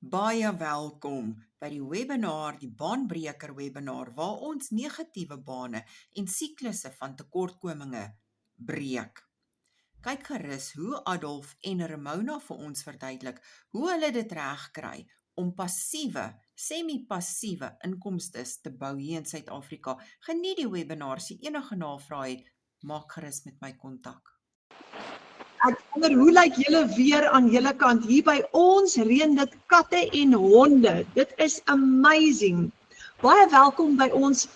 Baie welkom by die webinar, die baanbreker webinar, waar ons negatiewe bane en siklusse van tekortkominge breek. Kyk gerus hoe Adolf en Ramona vir ons verduidelik hoe hulle dit regkry om passiewe, semi-passiewe inkomstes te bou hier in Suid-Afrika. Geniet die webinar. As jy enige navrae het, maak gerus met my kontak. Ek wonder, hoe lyk julle weer aan julle kant? Hier by ons reën dit katte en honde. Dit is amazing. Baie welkom by ons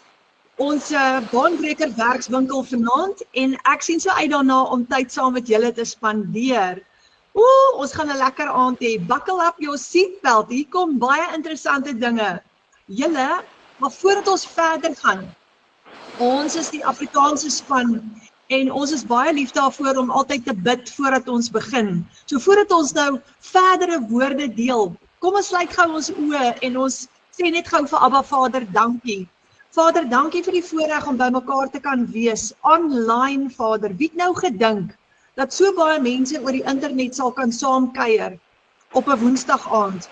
baanbreker werkswinkel vanaand en ek sien so uit daarna om tyd saam met julle te spandeer. Ons gaan 'n lekker aand hê. Buckle up your seatbelt. Hier kom baie interessante dinge. Julle, maar voordat ons verder gaan, ons is die Afrikaanse span. En ons is baie lief daarvoor om altyd te bid voordat ons begin. So voordat ons nou verdere woorde deel, kom ons sluit gou ons oë en ons sê net gou vir Abba Vader dankie. Vader, dankie vir die voorreg om by mekaar te kan wees, online Vader. Wie het nou gedink dat so baie mense oor die internet sal kan saamkuier op 'n Woensdag aand?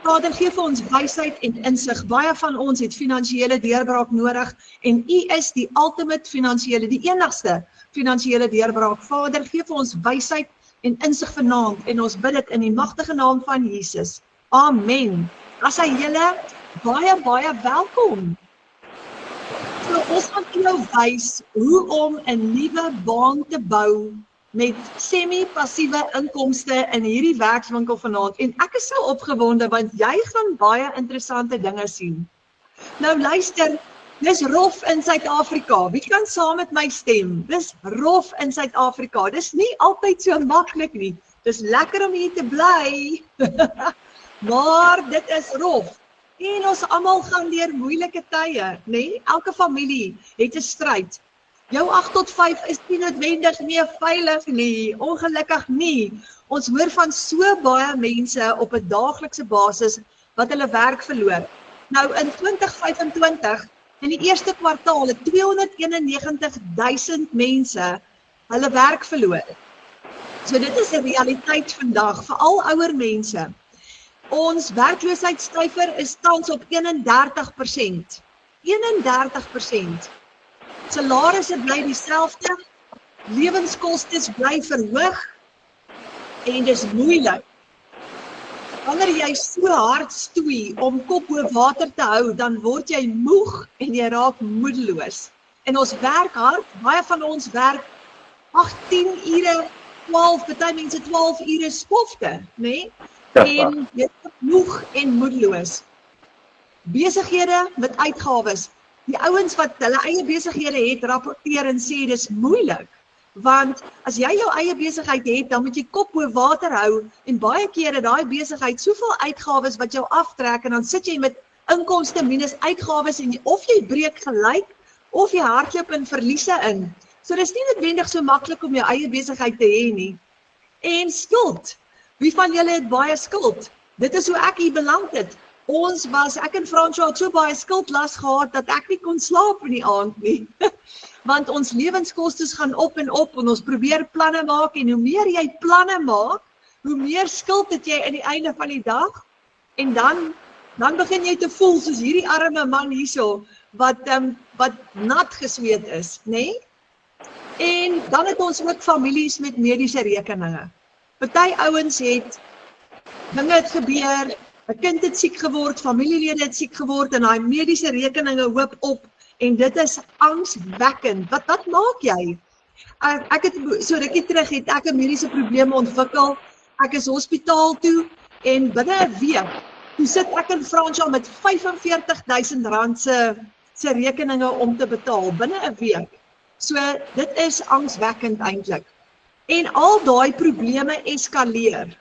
Vader, gee vir ons wysheid en insig. Baie van ons het finansiële deurbraak nodig en U is die ultimate finansiële, die enigste finansiële deurbraak. Vader, gee vir ons wysheid en insig vanaand en ons bid dit in die magtige naam van Jesus. Amen. As hy julle baie welkom. So ons gaan vir jou wys hoe om 'n nuwe baan te bou met semi-passiewe inkomste in hierdie werkswinkel vanaand. En ek is so opgewonde want jy gaan baie interessante dinge sien. Nou luister, dis rof in Suid-Afrika. Wie kan saam met my stem? Dis rof in Suid-Afrika. Dis nie altyd so maklik nie. Dis lekker om hier te bly. Maar dit is rof. En ons almal gaan deur moeilike tye, nê? Elke familie het 'n stryd. Jou 8 tot 5 is nie noodwendig nie veilig nie, ongelukkig nie. Ons hoor van so baie mense op 'n daaglikse basis wat hulle werk verloor. Nou in 2025, in die eerste kwartaal, het 291.000 mense hulle werk verloor. So dit is 'n realiteit vandag, veral ouer mense. Ons werkloosheidssyfer is tans op 31%. 31%. Salarisse bly dieselfde, lewenskostes bly verhoog en dis moeilik. Wanneer jy so hard stoei om kop bo water te hou, dan word jy moeg en jy raak moedeloos. En ons werk hard, baie van ons werk 18 ure, 12, party mense 12 ure skofte, nê? En jy word moeg en moedeloos. Besighede met uitgawes. Die ouens wat hulle eie besighede het, rapporteer en sê dis moeilik. Want as jy jou eie besigheid het, dan moet jy kop bo water hou en baie kere daai besigheid soveel uitgawes wat jou aftrek en dan sit jy met inkomste minus uitgawes en of jy breek gelyk of jy hardloop in verliese in. So dis nie noodwendig so maklik om jou eie besigheid te hê nie. En skuld. Wie van julle het baie skuld? Dit is hoe ek hier beland het. Ek en Fransjo het so baie skuldlas gehad dat ek nie kon slaap in die aand nie. Want ons lewenskostes gaan op en ons probeer planne maak en hoe meer jy planne maak, hoe meer skuld het jy aan die einde van die dag. En dan begin jy te voel soos hierdie arme man hierso wat nat gesweet is, nê? En dan het ons ook families met mediese rekeninge. Party ouens het dinge het gebeur, 'n kind het siek geword, familielede het siek geword en daai mediese rekeninge hoop op en dit is angswekkend. Wat maak jy? Ek het so rukkie terug het ek 'n mediese probleem ontwikkel. Ek is hospitaal toe en binne 'n week toe sit ek in Fransjo met R45.000 se rekeninge om te betaal binne 'n week. So dit is angswekkend eintlik. En al daai probleme eskaleer.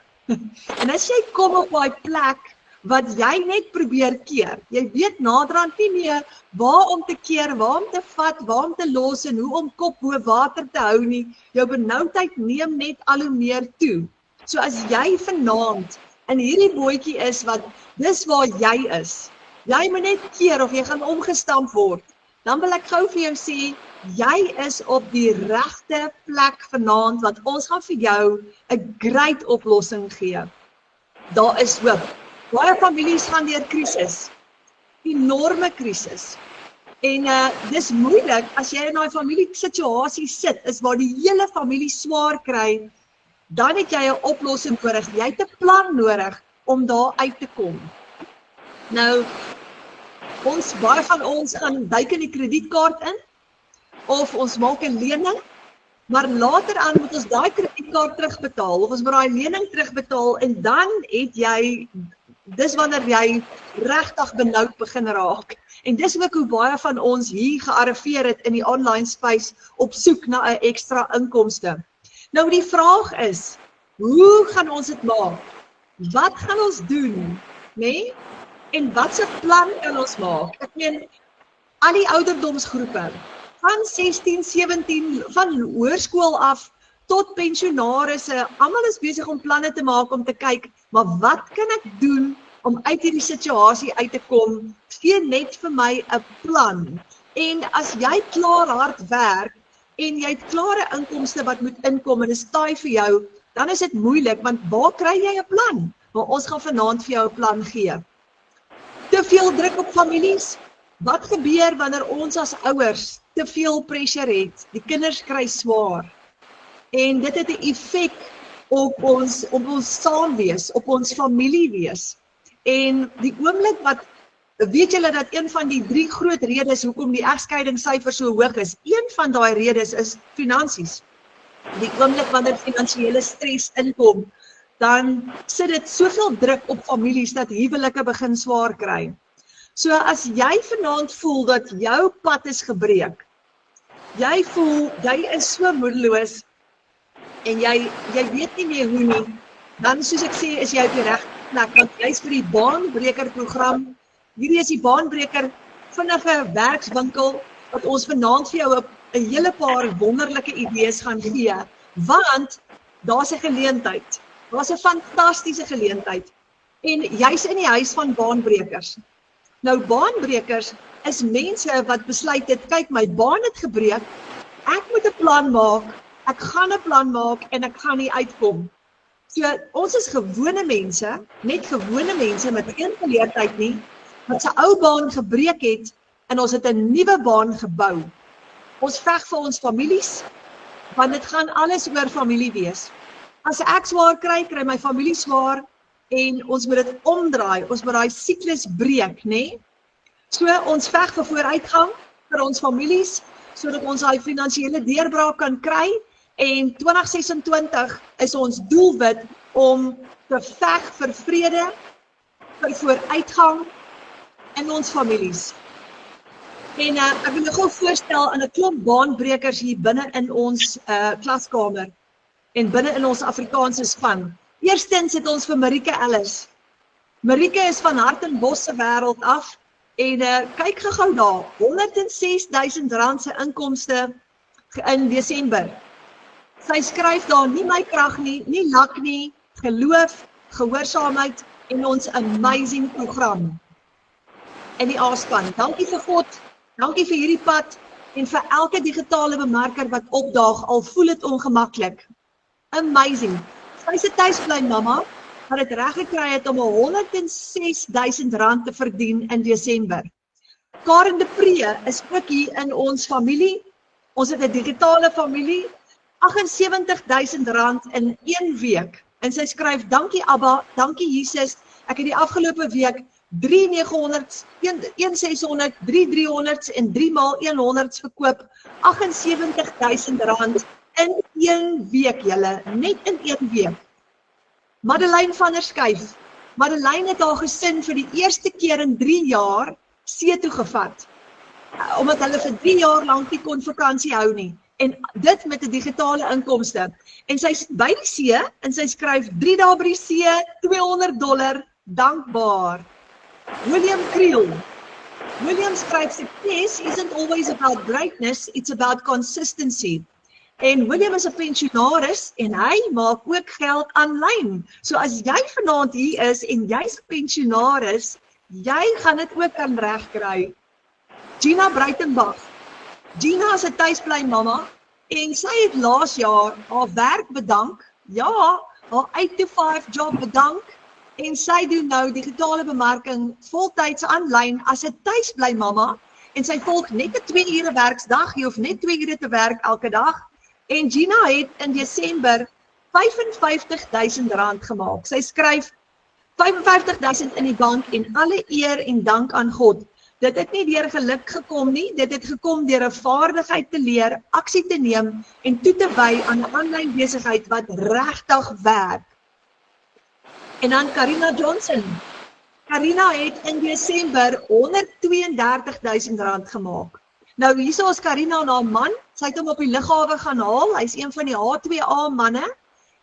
En as jy kom op daai plek wat jy net probeer keer, jy weet naderhand nie meer waar om te keer, waar om te vat, waar om te los en hoe om kop bo water te hou nie, jou benoudheid neem net al hoe meer toe. So as jy vanaand in hierdie bootjie is wat dis waar jy is, jy moet net keer of jy gaan omgestamp word, dan wil ek gou vir jou sê, jy is op die regte plek vanaand wat ons gaan vir jou 'n great oplossing gee. Daar is hoop. Baie families gaan deur krisis, enorme krisis. En dis moeilik as jy in daai familiesituasie sit, is waar die hele familie swaar kry, dan het jy 'n oplossing nodig. Jy het 'n plan nodig om daar uit te kom. Nou, baie van ons gaan duik in die kredietkaart in, of ons maak 'n lening, maar later aan moet ons daai kredietkaart terugbetaal, of ons moet daai lening terugbetaal, en dan het jy, dis wanneer jy regtig benoud begin raak. En dis ook hoe baie van ons hier gearriveer het in die online space op soek na 'n ekstra inkomste. Nou die vraag is, hoe gaan ons dit maak? Wat gaan ons doen? Nee? En wat se plan kan ons maak? Ek meen, al die ouderdomsgroepe, van 16, 17, van hoërskool af tot pensionarisse, almal is besig om planne te maak om te kyk, maar wat kan ek doen om uit hierdie situasie uit te kom? Gee net vir my 'n plan. En as jy klaar hard werk en jy het klare inkomste wat moet inkom en is taai vir jou, dan is dit moeilik, want waar kry jy 'n plan? Maar ons gaan vanaand vir jou 'n plan gee. Te veel druk op families. Wat gebeur wanneer ons as ouers te veel pressure het? Die kinders kry swaar. En dit het 'n effek op ons saamwees, op ons familie wees. En die oomblik wat, weet julle dat een van die 3 groot redes hoekom die egskeidingssyfer so hoog is, een van daai redes is finansies. Die oomblik wanneer finansiële stres inkom, dan sit dit soveel druk op families dat huwelike begin swaar kry. So as jy vanaand voel dat jou pad is gebreek, jy voel, jy is so moedeloos, en jy weet nie meer hoe nie, dan soos ek sê, is jy op die regte plek, want jy is vir die Baanbreker program. Hierdie is die Baanbreker vinnige werkswinkel, wat ons vanaand vir jou 'n hele paar wonderlike idees gaan gee, want daar's 'n geleentheid, daar's 'n fantastiese geleentheid, en jy's in die huis van baanbrekers. Nou baanbrekers is mense wat besluit het, kyk, my baan het gebreek, ek moet 'n plan maak, ek gaan 'n plan maak en ek gaan nie uitkom. So ons is gewone mense, net gewone mense met geen geleerdheid nie, wat sy ou baan gebreek het en ons het 'n nuwe baan gebou. Ons veg vir ons families, want dit gaan alles oor familie wees. As ek swaar kry, kry my familie swaar, en ons moet dit omdraai, ons moet daai siklus breek, nê? So ons veg vir vooruitgang vir ons families, sodat ons daai finansiële deurbraak kan kry, en 2026 is ons doelwit om te veg vir vrede, vir vooruitgang in ons families. En ek wil gou voorstel aan 'n klomp baanbrekers hier binne in ons klaskamer en binne in ons Afrikaanse span. Eerstens het ons vir Marike Ellis. Marike is van Hartenbos se wêreld af en kyk gou daar, R106.000 se inkomste in Desember. Sy skryf daar, nie my krag nie, nie lak nie, geloof, gehoorsaamheid en ons amazing program in die A-span. Dankie vir God, dankie vir hierdie pad en vir elke digitale bemarker wat opdaag, al voel dit ongemaklik. Amazing. Sy is 'n tuisbly mamma wat dit reg gekry het om R106.000 te verdien in Desember. Karen de Pre is ook hier in ons familie. Ons het 'n digitale familie, R78.000 in 1 week. En sy skryf, dankie Abba, dankie Jesus, ek het die afgelope week 3 900, 1 600, 3 300 en 3 maal 100 verkoop, R78.000 in 1 week, julle, net in 1 week. Madeleine van der Skyf. Madeleine het haar gesin vir die eerste keer in 3 jaar see toe gevat. Omdat hulle vir 3 jaar lank nie kon vakansie hou nie. En dit met 'n digitale inkomste. En sy sit by die see en sy skryf 3 dae by die see, $200, dankbaar. William Creel. William skryf, success isn't always about greatness, it's about consistency. En William is 'n pensionaris en hy maak ook geld aanlyn. So as jy vanaand hier is en jy's 'n pensionaris, jy gaan dit ook kan regkry. Gina Breitenbach. Gina is 'n tuisbly mamma en sy het laas jaar haar werk bedank. Ja, haar 8 to 5 job bedank En sy doen nou digitale bemarking voltyds aanlyn as 'n tuisbly mamma en sy volg net 'n 2 ure werksdag, jy hoef net 2 ure te werk elke dag. En Gina het in Desember R55,000 gemaak. Sy skryf 55,000 in die bank en alle eer en dank aan God. Dit het nie deur geluk gekom nie, dit het gekom deur 'n vaardigheid te leer, aksie te neem en toe te wy aan 'n aanlyn besigheid wat regtig werk. En dan Karina Johnson. Karina het in Desember R132,000 gemaak. Nou hierso is Karina en haar man, sy het hom op die lughawe gaan haal, hy's een van die H2A manne,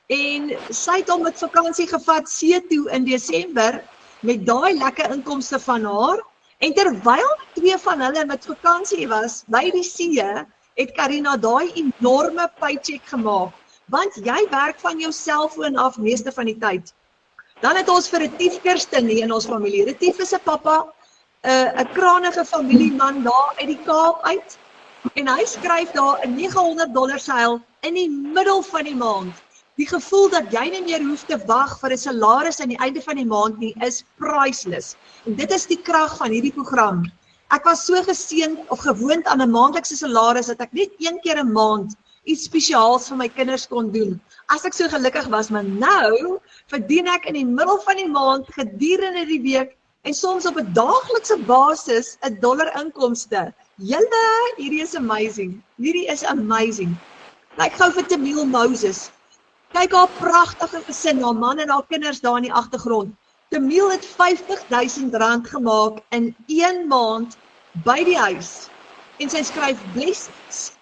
en sy het hom met vakansie gevat see toe in Desember, met daai lekker inkomste van haar, en terwyl twee van hulle met vakansie was, by die see, het Karina daai enorme paycheck gemaak, want jy werk van jou selfoon af meeste van die tyd. Dan het ons vir Retief Kirsten hier in ons familie. Retief is 'n pappa, 'n kranige familieman daar uit die Kaap uit. En hy skryf daar 'n $900 seil in die middel van die maand. Die gevoel dat jy nie meer hoef te wag vir 'n salaris aan die einde van die maand nie, is priceless. En dit is die krag van hierdie program. Ek was so geseënd of gewoond aan 'n maandelikse salaris dat ek net een keer 'n maand iets spesiaals vir my kinders kon doen. As ek so gelukkig was, maar nou verdien ek in die middel van die maand gedurende die week en soms op 'n daaglikse basis $1 inkomste. Julle, hierdie is amazing. Hierdie is amazing. Kyk gou vir Tamil Moses. Kyk haar pragtige gesin, haar man en haar kinders daar in die agtergrond. Tamil het R50,000 gemaak in 1 maand by die huis. En sy skryf blessings.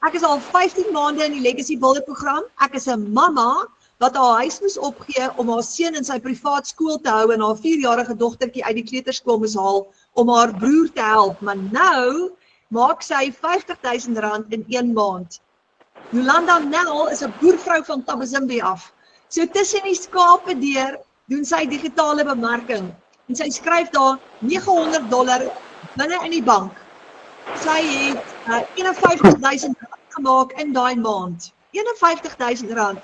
Ek is al 15 maande in die Legacy Builder program. Ek is 'n mamma wat haar huis moes opgee om haar seun in sy privaat skool te hou en haar 4-jarige dogtertjie uit die kleuterskool moes haal om haar broer te help. Maar nou maak sy R50,000 in 1 maand. Yolanda Nel is 'n boervrou van Tabazimbi af. So tussen die skape deur doen sy digitale bemarking. En sy skryf daar $900 binne in die bank. Sy het R51,000 gemaak in daai maand. R51,000.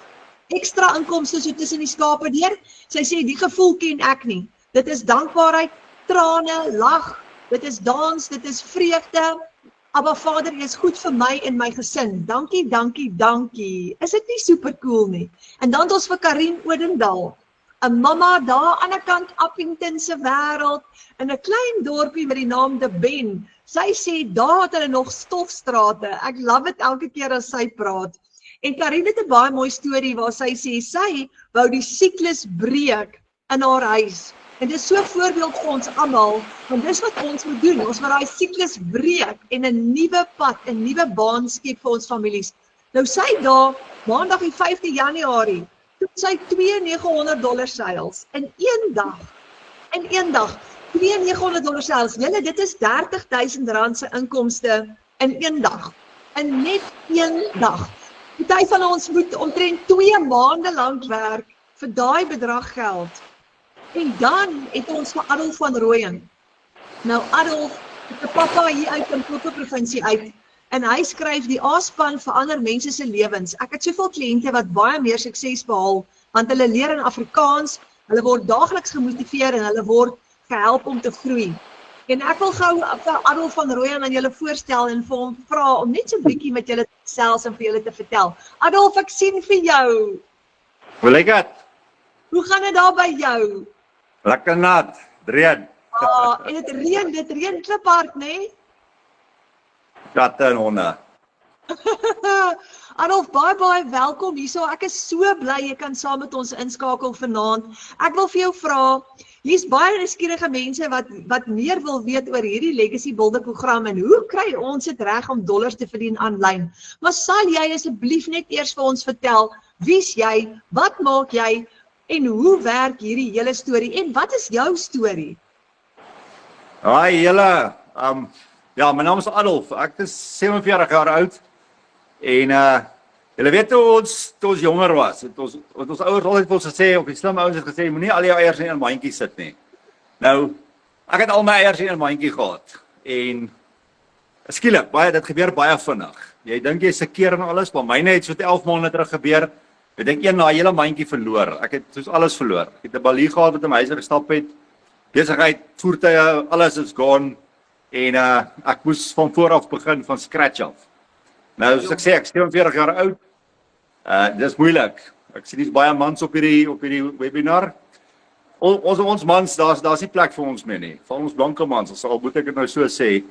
Ekstra inkomste so tussen die skape deur. Sy sê die gevoel ken ek nie. Dit is dankbaarheid, trane, lag, dit is dans, dit is vreugde. Abba Vader, jy is goed vir my en my gesin. Dankie, dankie, dankie. Is dit nie super cool nie? En dan het ons vir Karin Odendaal, 'n mamma daar aan die kant Appington se wêreld, in 'n klein dorpie met die naam De Ben. Sy sê daar het hulle nog stofstrate. Ek love dit elke keer as sy praat. En Karin het 'n baie mooi storie waar sy sê sy wou die siklus breek in haar huis. En dit is so 'n voorbeeld vir ons almal, want dis wat ons moet doen. Ons moet daai siklus breek en 'n nuwe pad, 'n nuwe baan skep vir ons families. Nou sy daar, maandag die 5de Januarie, toe sy 2 $900 seils in 1 dag. In 1 dag, 2 $900 seils. Julle, dit is R30,000 se inkomste in 1 dag. In net 1 dag. Party van ons moet omtrent 2 maande lank werk vir daai bedrag geld. En dan het ons vir Adolf van Rooyen. Nou Adolf, het 'n pappa hier uit in Limpopo provinsie uit, en hy skryf die A-span verander mense se lewens. Ek het soveel kliënte wat baie meer sukses behaal, want hulle leer in Afrikaans, hulle word daagliks gemotiveer en hulle word gehelp om te groei. En ek wil gou vir Adolf van Rooyen aan julle voorstel en vir hom vra om net so 'n bietjie met julle te gesels en vir julle te vertel. Adolf, ek sien vir jou. Hoe lyk dit? Hoe gaan dit daar by jou? Lekker nat, reën. En dit reën kliphard, né? Katte en honde. Adolf, baie welkom hierso. Ek is so bly jy kan saam met ons inskakel vanaand. Ek wil vir jou vra, hier's baie nuuskierige mense wat meer wil weet oor hierdie Legacy Builder program en hoe kry ons dit reg om dollars te verdien aanlyn. Maar sal jy asseblief net eers vir ons vertel, wie's jy, wat maak jy en hoe werk hierdie hele storie en wat is jou storie? Hi julle, ja, my naam is Adolf, ek is 47 jaar oud en julle weet toe ons jonger was, het ons ouers altyd vir ons gesê, of die slim ouens het gesê, moenie al jou eiers in 'n mandjie sit nie. Nou, ek het al my eiers in 'n mandjie gehad en skielik, dit gebeur baie vinnig. Jy dink jy's seker en alles, maar myne het so 11 maande terug gebeur. Ek dink een na hele mandjie verloor. Ek het soos alles verloor. Ek het 'n balie gehad wat in my huis gestap het. Besigheid, voertuie, alles is gone en ek moes van voor af begin van scratch af. Nou soos ek sê, ek is 47 jaar oud. Dis moeilik. Ek sien dis baie mans op hierdie webinar. Ons mans, daar's nie plek vir ons meer nie. Vir ons blanke mans, al moet ek dit nou so sê.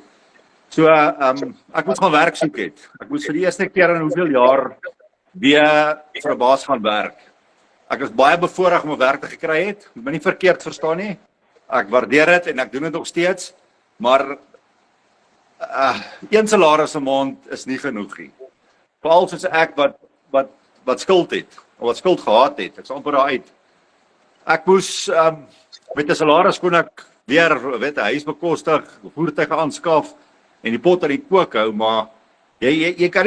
So ek moes gaan werk soek het. Ek moes vir die eerste keer in hoeveel jaar weer vir 'n baas gaan werk. Ek is baie bevoorreg om 'n werk te gekry het. Moet my nie verkeerd verstaan nie. Ek waardeer dit en ek doen dit nog steeds, maar een salaris 'n maand is nie genoeg nie. Veral soos ek wat skuld het, of wat skuld gehad het. Ek's amper daar uit. Ek moes met 'n salaris kon ek weer 'n huis bekostig, voertuie aanskaf en die pot aan die kook hou, maar jy kan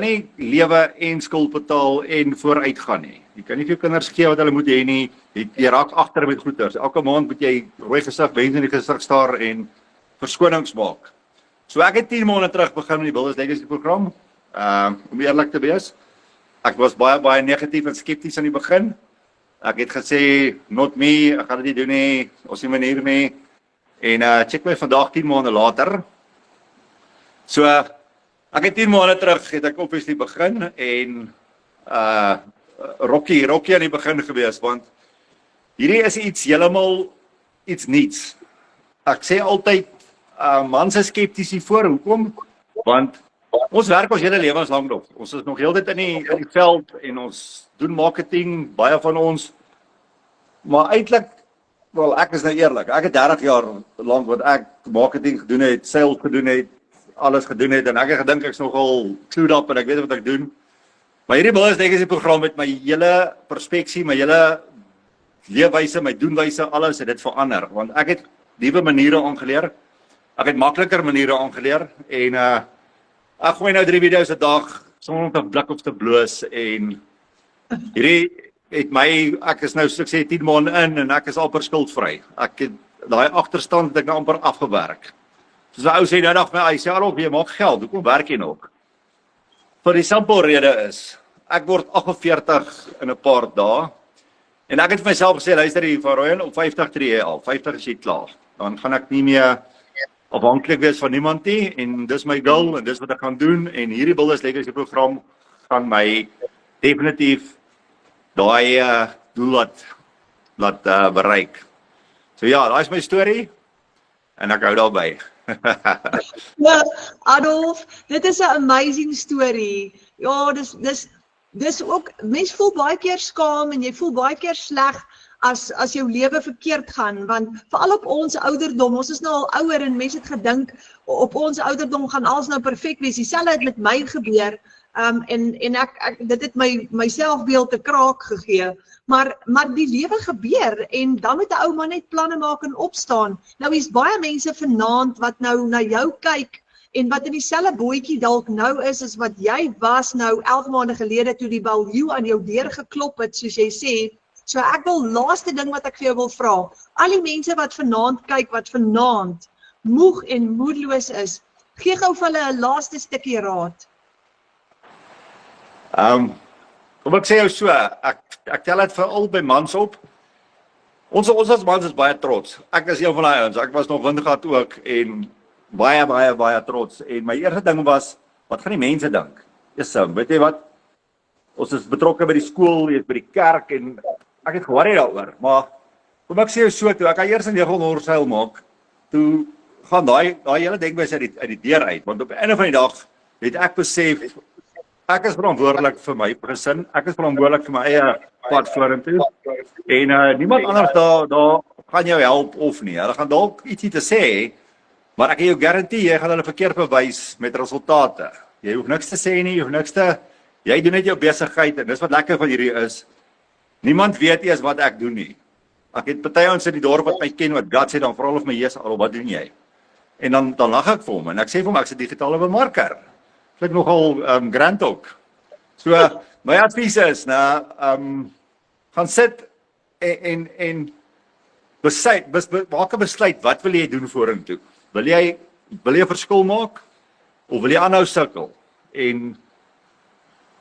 nie lewe en skuld betaal en vooruit gaan nie. Jy kan nie vir jou kinders gee wat hulle moet hê nie. Jy raak agter met goeders. Elke maand moet jy rooi gesig, wens in die gesig staar en verskonings maak. So ek het 10 maande terug begin met die Builders Legacy program. Om eerlik te wees, ek was baie negatief en skepties aan die begin. Ek het gesê, not me, ek gaan dit nie doen nie, ons nie manier nie. En check my vandag 10 maande later. So ek het 10 maande terug het ek obviously begin en Rocky aan die begin gewees, want hierdie is iets niets. Ek sê altyd mans is skepties hiervoor. Hoekom? Want ons werk ons hele lewens lank nog. Ons is nog heeltyd in die veld en ons doen marketing, baie van ons. Maar eintlik, wel ek is nou eerlik, ek het 30 jaar lank wat ek marketing gedoen het, sales gedoen het, alles gedoen het en ek het gedink ek's nogal clued up en ek weet wat ek doen. Maar hierdie Builders Legacy program met my hele perspeksie, my hele leefwyse, my doenwyse, alles het dit verander, want ek het nuwe maniere aangeleer. Ek het makliker maniere aangeleer en ek gooi nou 3 video's 'n dag sonder om te blik of te bloos en hierdie het ek is nou soos ek sê 10 maande in en ek is amper skuldvry. Ek het daai agterstand het ek nou amper afgewerk. Soos 'n ou sê nou dag my, hy sê alop jy maak geld, hoekom werk jy nog? Vir die simpel rede is, ek word 48 in 'n paar dae en ek het vir myself gesê, luister hier van Royal, op 50 tree jy al, 50 is jy klaar. Dan gaan ek nie meer afhanklik wees van niemand nie en dis my goal en dis wat ek gaan doen en hierdie Builders Legacy program gaan my definitief daai doel laat bereik. So ja, daai is my storie en ek hou daarby. Ja, Adolf, dit is 'n amazing story. Ja, dis ook, mens voel baie keer skaam en jy voel baie keer sleg as jou lewe verkeerd gaan, want veral op ons ouderdom, ons is nou al ouer en mense het gedink op ons ouderdom gaan alles nou perfek wees. Dieselfde het met my gebeur. En ek dit het my selfbeeld 'n kraak gegee, maar die lewe gebeur en dan moet 'n ou maar net planne maak en opstaan. Nou is baie mense vanaand wat nou na jou kyk en wat in dieselfde bootjie dalk nou is as wat jy was nou 11 maande gelede toe die baljoe aan jou deur geklop het, soos jy sê. So ek wil laaste ding wat ek vir jou wil vra, al die mense wat vanaand kyk, wat vanaand moeg en moedeloos is, gee gou vir hulle 'n laaste stukkie raad. Kom ek sê jou so, ek tel dit veral by mans op. Ons as mans is baie trots. Ek is een van daai ouens. Ek was nog Windgat ook en baie trots. En my eerste ding was, wat gaan die mense dink? Weet jy wat? Ons is betrokke by die skool, by die kerk en ek het gewaarig daaroor. Maar kom ek sê jou so toe, ek gaan eers 'n negelhorseil maak. Toe gaan daai hele denkwyse uit die deur uit, want op die einde van die dag het ek besef ek is verantwoordelik vir my gesin, ek is verantwoordelik vir my eie pad vorentoe. En niemand anders daar gaan jou help of nie. Hulle gaan dalk ietsie te sê, maar ek kan jou garandeer jy gaan hulle verkeerd bewys met resultate. Jy hoef niks te sê nie, jy doen net jou besigheid en dis wat lekker van hierdie is. Niemand weet eers wat ek doen nie. Ek het party ons in die dorp wat my ken wat God sê dan vra hulle of my Jesus al wat doen jy? En dan lag ek vir hom en ek sê vir hom ek's 'n digitale bemarker. Dit nogal grand ook. So my advies is gaan sit en maak 'n besluit, wat wil jy doen vorentoe? Wil jy 'n verskil maak of wil jy aanhou sukkel? En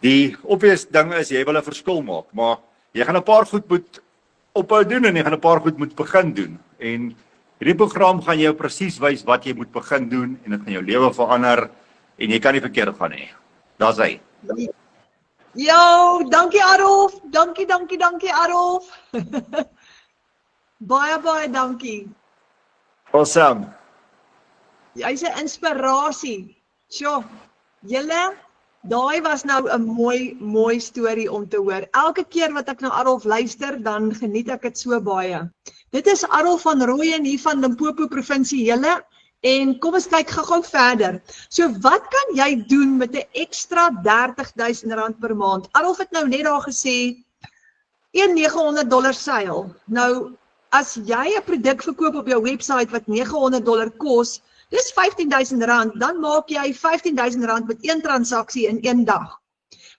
Die obvious ding is jy wil 'n verskil maak, maar jy gaan 'n paar goed moet ophou doen en jy gaan 'n paar goed moet begin doen. En hierdie program gaan jou presies wys wat jy moet begin doen en dit gaan jou lewe verander en jy kan nie verkeerd gaan nie. Daar's hy. Jo, dankie Adolf. Dankie Adolf. Baie dankie. Awesome. Jy's 'n inspirasie. Sjoe, julle, daai was nou 'n mooi storie om te hoor. Elke keer wat ek na Adolf luister, dan geniet ek dit so baie. Dit is Adolf van Rooyen hier van Limpopo provinsie julle. En kom ons kyk gou verder. So wat kan jy doen met 'n ekstra R30,000 per maand? Adolf het nou net daar gesê, $900 seil. Nou, as jy 'n produk verkoop op jou webwerf wat $900 kos, dis R15,000, dan maak jy R15,000 met een transaksie in een dag.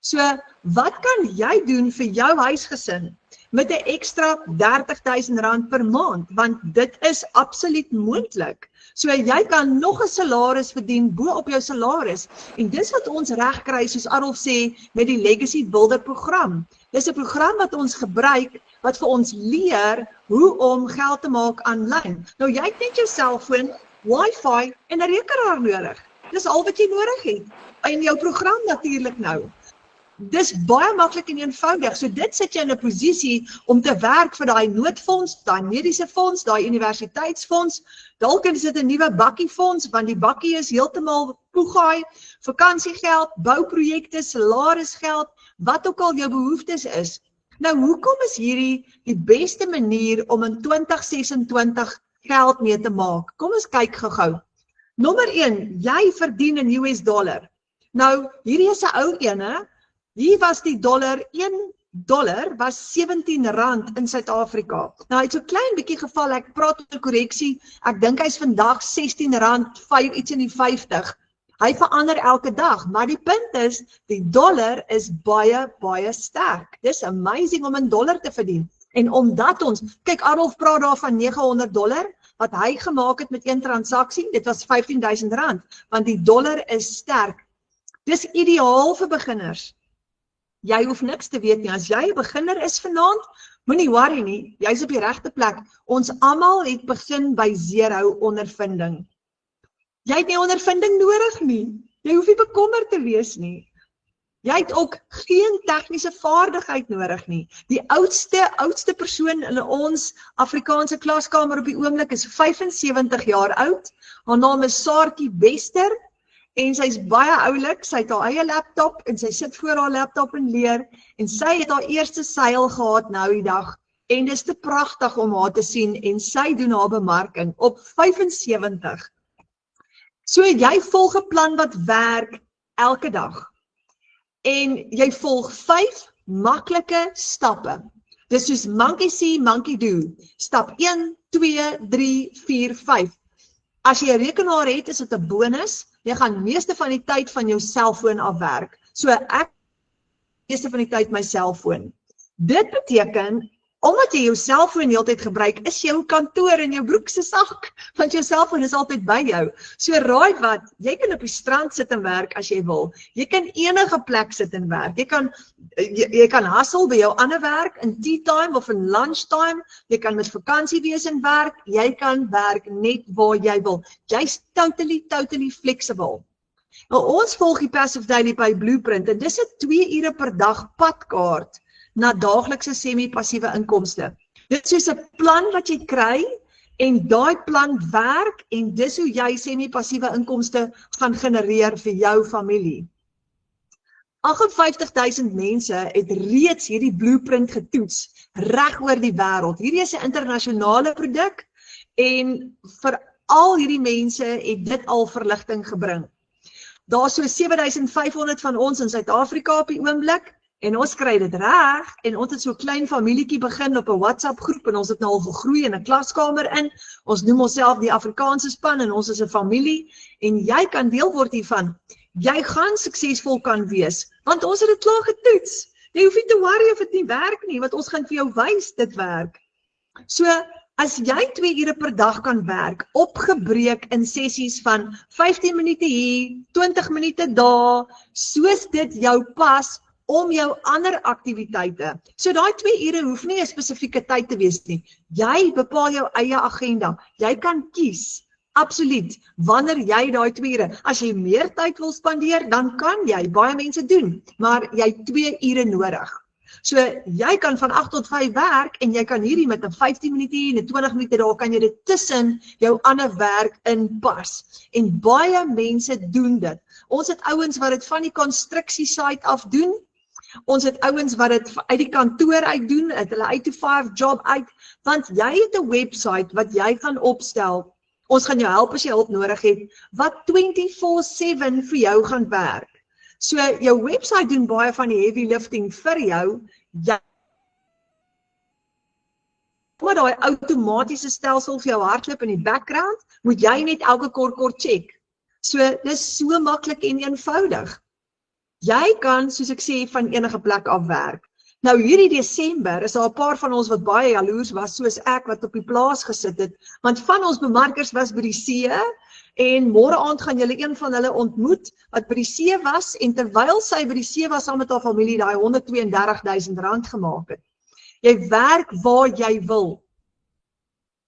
So, wat kan jy doen vir jou huisgesin met 'n ekstra R30,000 per maand? Want dit is absoluut moontlik. So, jy kan nog 'n salaris verdien bo op jou salaris. En dis wat ons reg kry, soos Adolf sê, met die Legacy Builder program. Dis 'n program wat ons gebruik, wat vir ons leer hoe om geld te maak aanlyn. Nou, jy het net jou selfoon, Wi-Fi en 'n rekenaar nodig. Dis al wat jy nodig het. En jou program natuurlik nou. Dis baie maklik en eenvoudig. So dit sit jy in 'n posisie om te werk vir daai noodfonds, daai mediese fonds, daai universiteitsfonds. Dalk is dit 'n nuwe bakkiefonds, want die bakkie is heeltemal poegaai, vakansiegeld, bouprojekte, salarisgeld, wat ook al jou behoeftes is. Nou, hoekom is hierdie die beste manier om in 2026 geld mee te maak? Kom ons kyk gou-gou. Nommer 1, jy verdien in US dollar. Nou, hierdie is 'n ou ene. Hier was die dollar, $1 was R17 in Suid-Afrika. Nou, hy het so klein bietjie geval, ek praat oor korreksie, ek dink hy's vandag R16, iets in die 50. Hy verander elke dag, maar die punt is, die dollar is baie sterk. Dis amazing om in dollar te verdien. En omdat ons, kyk Adolf praat daar van $900, wat hy gemaak het met een transaksie, dit was R15,000, want die dollar is sterk. Dis ideaal vir beginners. Jy hoef niks te weet nie, as jy 'n beginner is vanaand, moenie worry nie, jy's op die regte plek. Ons almal het begin by 0 ondervinding. Jy het nie ondervinding nodig nie, jy hoef nie bekommerd te wees nie. Jy het ook geen tegniese vaardigheid nodig nie. Die oudste persoon in ons Afrikaanse klaskamer op die oomblik is 75 jaar oud. Haar naam is Saartjie Bester. En sy is baie oulik, sy het haar eie laptop en sy sit voor haar laptop en leer en sy het haar eerste seil gehad nou die dag en dis te pragtig om haar te sien en sy doen haar bemarking op 75. So jy volg 'n plan wat werk elke dag en jy volg 5 maklike stappe. Dis soos monkey see, monkey do. Stap 1, 2, 3, 4, 5. As jy 'n rekenaar het, is dit 'n bonus. Jy gaan meeste van die tyd van jou selfoon afwerk. So ek meeste van die tyd my selfoon. Dit beteken, omdat jy jou selfoon die hele tyd gebruik, is jou kantoor in jou broek se sak, want jou selfoon is altyd by jou. So raai wat, jy kan op die strand sit en werk as jy wil. Jy kan enige plek sit en werk. Jy kan hustle by jou ander werk in tea time of in lunch time. Jy kan met vakansie wees en werk. Jy kan werk net waar jy wil. Jy's totally flexible. Nou, ons volg die Passive Daily by Blueprint en dis 'n 2 ure per dag padkaart na daaglikse semi-passiewe inkomste. Dit is soos 'n plan wat jy kry en daai plan werk en dis hoe jy semi-passiewe inkomste gaan genereer vir jou familie. 58,000 mense het reeds hierdie blueprint getoets reg oor die wêreld. Hierdie is 'n internasionale produk en vir al hierdie mense het dit al verligting gebring. Daar's so 7,500 van ons in Suid-Afrika op die oomblik. En ons kry dit reg, en ons het so 'n klein familietjie begin op 'n WhatsApp groep, en ons het nou al gegroei in 'n klaskamer in. Ons noem onsself die Afrikaanse span, en ons is 'n familie, en jy kan deel word hiervan. Jy gaan suksesvol kan wees, want ons het dit klaar getoets. Jy hoef nie te worry of dit nie werk nie, want ons gaan vir jou wys dit werk. So, as jy 2 ure per dag kan werk, opgebreek in sessies van 15 minute hier, 20 minute daar, soos dit jou pas, om jou ander aktiwiteite. So daai 2 ure hoef nie 'n spesifieke tyd te wees nie. Jy bepaal jou eie agenda. Jy kan kies, absoluut, wanneer jy daai 2 ure, as jy meer tyd wil spandeer, dan kan jy, baie mense doen, maar jy het 2 ure nodig. So jy kan van 8 tot 5 werk en jy kan hierdie met 'n 15 minute en 'n 20 minute daar kan jy dit tussen jou ander werk inpas. En baie mense doen dit. Ons het ouens wat dit van die konstruksie site af doen. Ons het ouens wat dit uit die kantoor uit doen, uit hulle 8 to 5 job uit, want jy het 'n website wat jy gaan opstel. Ons gaan jou help as jy hulp nodig het, wat 24/7 vir jou gaan werk. So jou website doen baie van die heavy lifting vir jou. Maar daai outomatiese stelsel vir jou hardloop in die background, moet jy net elke kort check. So dis so maklik en eenvoudig. Jy kan, soos ek sê, van enige plek af werk. Nou hierdie Desember is daar 'n paar van ons wat baie jaloers was, soos ek wat op die plaas gesit het, want van ons bemarkers was by die see, en môre aand gaan julle een van hulle ontmoet wat by die see was, en terwyl sy by die see was saam met haar familie, daai R132,000 gemaak het. Jy werk waar jy wil.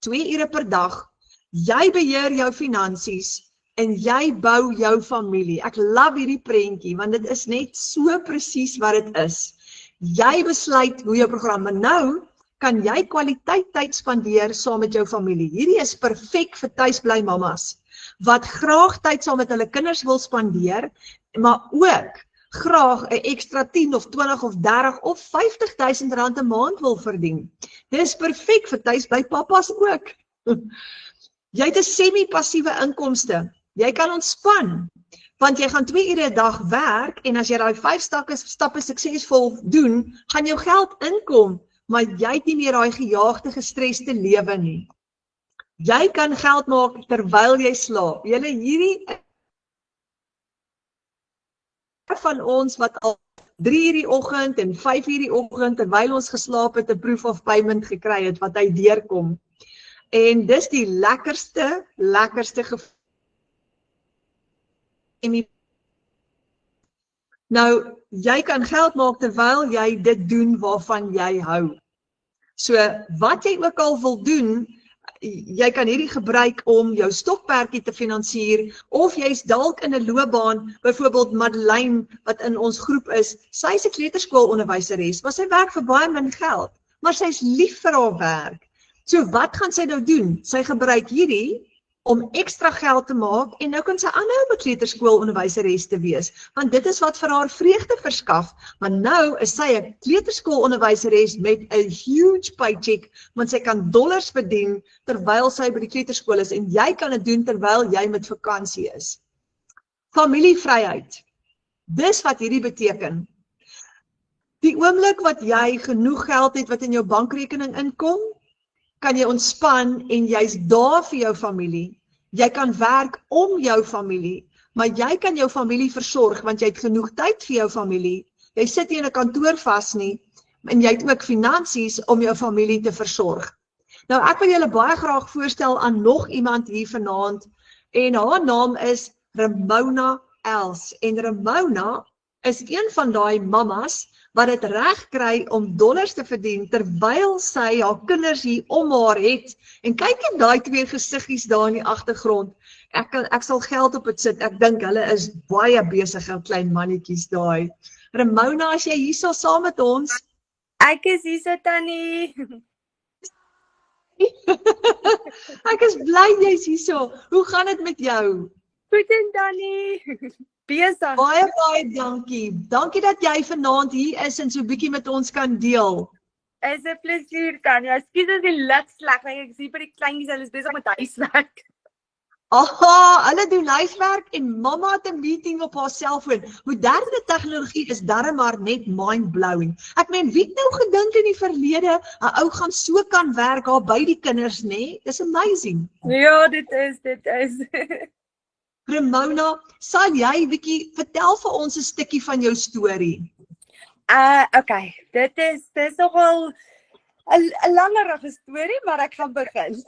2 ure per dag. Jy beheer jou finansies en jy bou jou familie. Ek love hierdie prentjie, want dit is net so presies wat dit is. Jy besluit hoe jou program, maar nou kan jy kwaliteit tyd spandeer saam met jou familie. Hierdie is perfek vir tuisbly mamas, wat graag tyd saam met hulle kinders wil spandeer, maar ook graag 'n ekstra 10 of 20 of 30 of R50,000 'n maand wil verdien. Dit is perfek vir tuisbly papas ook. Jy het 'n semi-passiewe inkomste. Jy kan ontspan, want jy gaan 2 ure 'n dag werk, en as jy daai 5 stappe suksesvol doen, gaan jou geld inkom, maar jy het nie meer daai gejaagde, gestresste lewe nie. Jy kan geld maak terwyl jy slaap. Julle hierdie van ons wat al 3 uur die oggend en 5 uur die oggend terwyl ons geslaap het 'n proof of payment gekry het wat hy deurkom. En dis die lekkerste gevoel. Nou, jy kan geld maak terwyl jy dit doen waarvan jy hou. So, wat jy ook al wil doen, jy kan hierdie gebruik om jou stokperdjie te finansier, of jy's dalk in 'n loopbaan, byvoorbeeld Madeleine, wat in ons groep is, sy is 'n kleuterskoolonderwyseres, maar sy werk vir baie min geld, maar sy is lief vir haar werk. So wat gaan sy nou doen? Sy gebruik hierdie om ekstra geld te maak, en nou kan sy aanhou om 'n kleuterskoolonderwyseres te wees, want dit is wat vir haar vreugde verskaf, maar nou is sy 'n kleuterskoolonderwyseres met 'n huge paycheck, want sy kan dollars verdien terwyl sy by die kleuterskool is, en jy kan dit doen terwyl jy met vakansie is. Familievryheid. Dis wat hierdie beteken. Die oomblik wat jy genoeg geld het wat in jou bankrekening inkom, kan jy ontspan en jy's daar vir jou familie. Jy kan werk om jou familie, maar jy kan jou familie versorg, want jy het genoeg tyd vir jou familie. Jy sit nie in 'n kantoor vas nie, en jy het ook finansies om jou familie te versorg. Nou, ek wil julle baie graag voorstel aan nog iemand hier vanaand, en haar naam is Ramona Els. En Ramona is een van daai mamas wat dit reg kry om dollars te verdien terwyl sy haar kinders hier om haar het. En kyk net daai 2 gesiggies daar in die agtergrond. Ek sal geld op dit sit. Ek dink hulle is baie besige klein mannetjies daai. Ramona, as jy hier sal saam met ons. Ek is hier so tannie. Ek is bly jy's hier so. Hoe gaan dit met jou? Goed en tannie. Besig. Baie dankie. Dankie dat jy vanaand hier is en so 'n bietjie met ons kan deel. Is 'n plesier tannie. Ekskuus as die lig sleg, want ek sien by die kleintjies hulle is besig met huiswerk. Aha, hulle doen huiswerk en mamma het 'n meeting op haar selfoon. Moderne tegnologie is darem maar net mind-blowing. Ek meen, wie het nou gedink in die verlede 'n ou gaan so kan werk daar by die kinders, nê? Dis amazing. Ja, dit is. Ramona, sal jy bietjie vertel vir ons 'n stukkie van jou storie? Okay. Dit is nogal 'n langerige storie, maar ek gaan begin.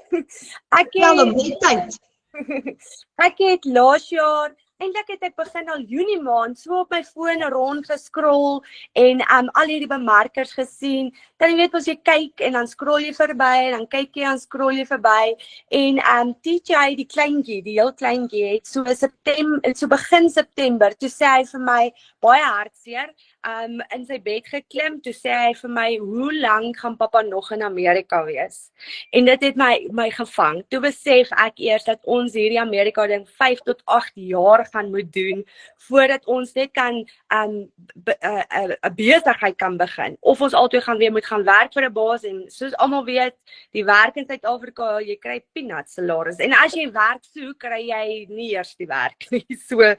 Ek het laas jaar eintlik het ek begin al Junie maand so op my foon rond geskrol en al hierdie bemarkers gesien. Dan jy weet as jy kyk en dan scroll jy verby en dan kyk jy en scroll jy verby en TJ die kleintjie, die heel kleintjie het so begin September toe sê hy vir my baie hartseer in sy bed geklim, toe sê hy vir my hoe lank gaan pappa nog in Amerika wees? En dit het my gevang. Toe besef ek eers dat ons hierdie Amerika ding 5 tot 8 jaar gaan moet doen voordat ons net kan 'n besigheid kan begin. Of ons altyd gaan weer moet gaan werk vir 'n baas en soos almal weet, die werk in Suid-Afrika, jy kry peanuts salaris. En as jy werk soek, kry jy nie eers die werk nie. So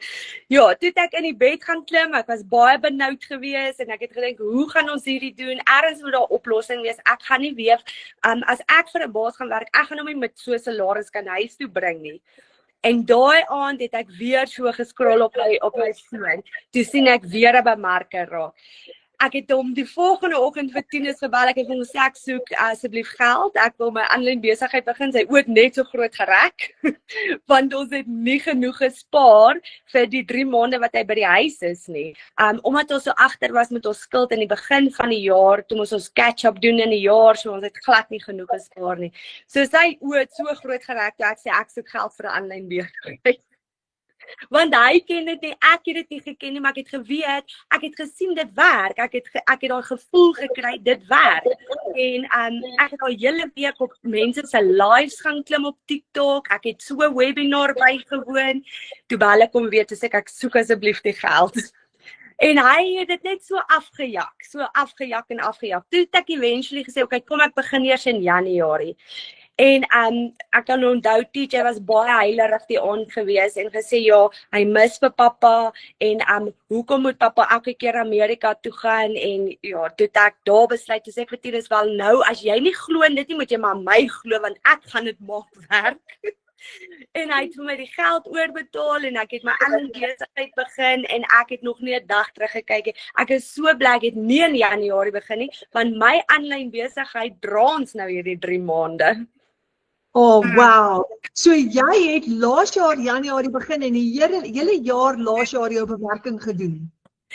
ja, toe het ek in die bed gaan klim, ek was baie benoud geweest en ek het gedink, hoe gaan ons hierdie doen? Ergens moet daar 'n oplossing wees. Ek gaan nie weer as ek vir 'n baas gaan werk, ek gaan hom nie met so 'n salaris kan huis toe bring nie. En daai aand het ek weer so geskrol op my foon. Toe sien ek weer 'n bemarker raak. Ek het hom die volgende oggend vir 10:00 gebel. Ek het hom gesê ek soek asseblief geld. Ek wil my aanlyn besigheid begin. Sy oë net so groot gerek want ons het nie genoeg gespaar vir die 3 maande wat hy by die huis is nie. Omdat ons so agter was met ons skuld in die begin van die jaar, toe ons catch-up doen in die jaar, so ons het glad nie genoeg gespaar nie. So sy oë het so groot gerek toe ek sê ek soek geld vir 'n aanlyn besigheid. Want hy ken dit nie, ek het dit nie geken nie, maar ek het geweet, ek het gesien dit werk, ek het daai gevoel gekry, dit werk. En ek het al hele week op mense se lives gaan klim op TikTok, ek het so 'n webinar bygewoon, toe bel ek hom weer, toe sê ek soek asseblief die geld. En hy het dit net so afgejak en afgejak. Toe het ek eventually gesê, okay, kom ek begin eers in Januarie. En ek kan onthou TJ was baie heilerig die aand gewees en gesê ja, hy mis vir pappa en hoekom moet pappa elke keer Amerika toe gaan en ja, toe het ek daar besluit, toe sê ek vir Tinus wel nou, as jy nie glo in dit nie, moet jy maar my glo want ek gaan dit maak werk. En hy het vir my die geld oorbetaal en ek het my aanlyn besigheid begin en ek het nog nie 'n dag teruggekyk nie. Ek is so bly ek het nie in Januarie begin nie, want my aanlyn besigheid dra ons nou hierdie 3 maande. Oh, wow. So jy het laas jaar Januarie begin en die hele jaar laas jaar jou bewerking gedoen?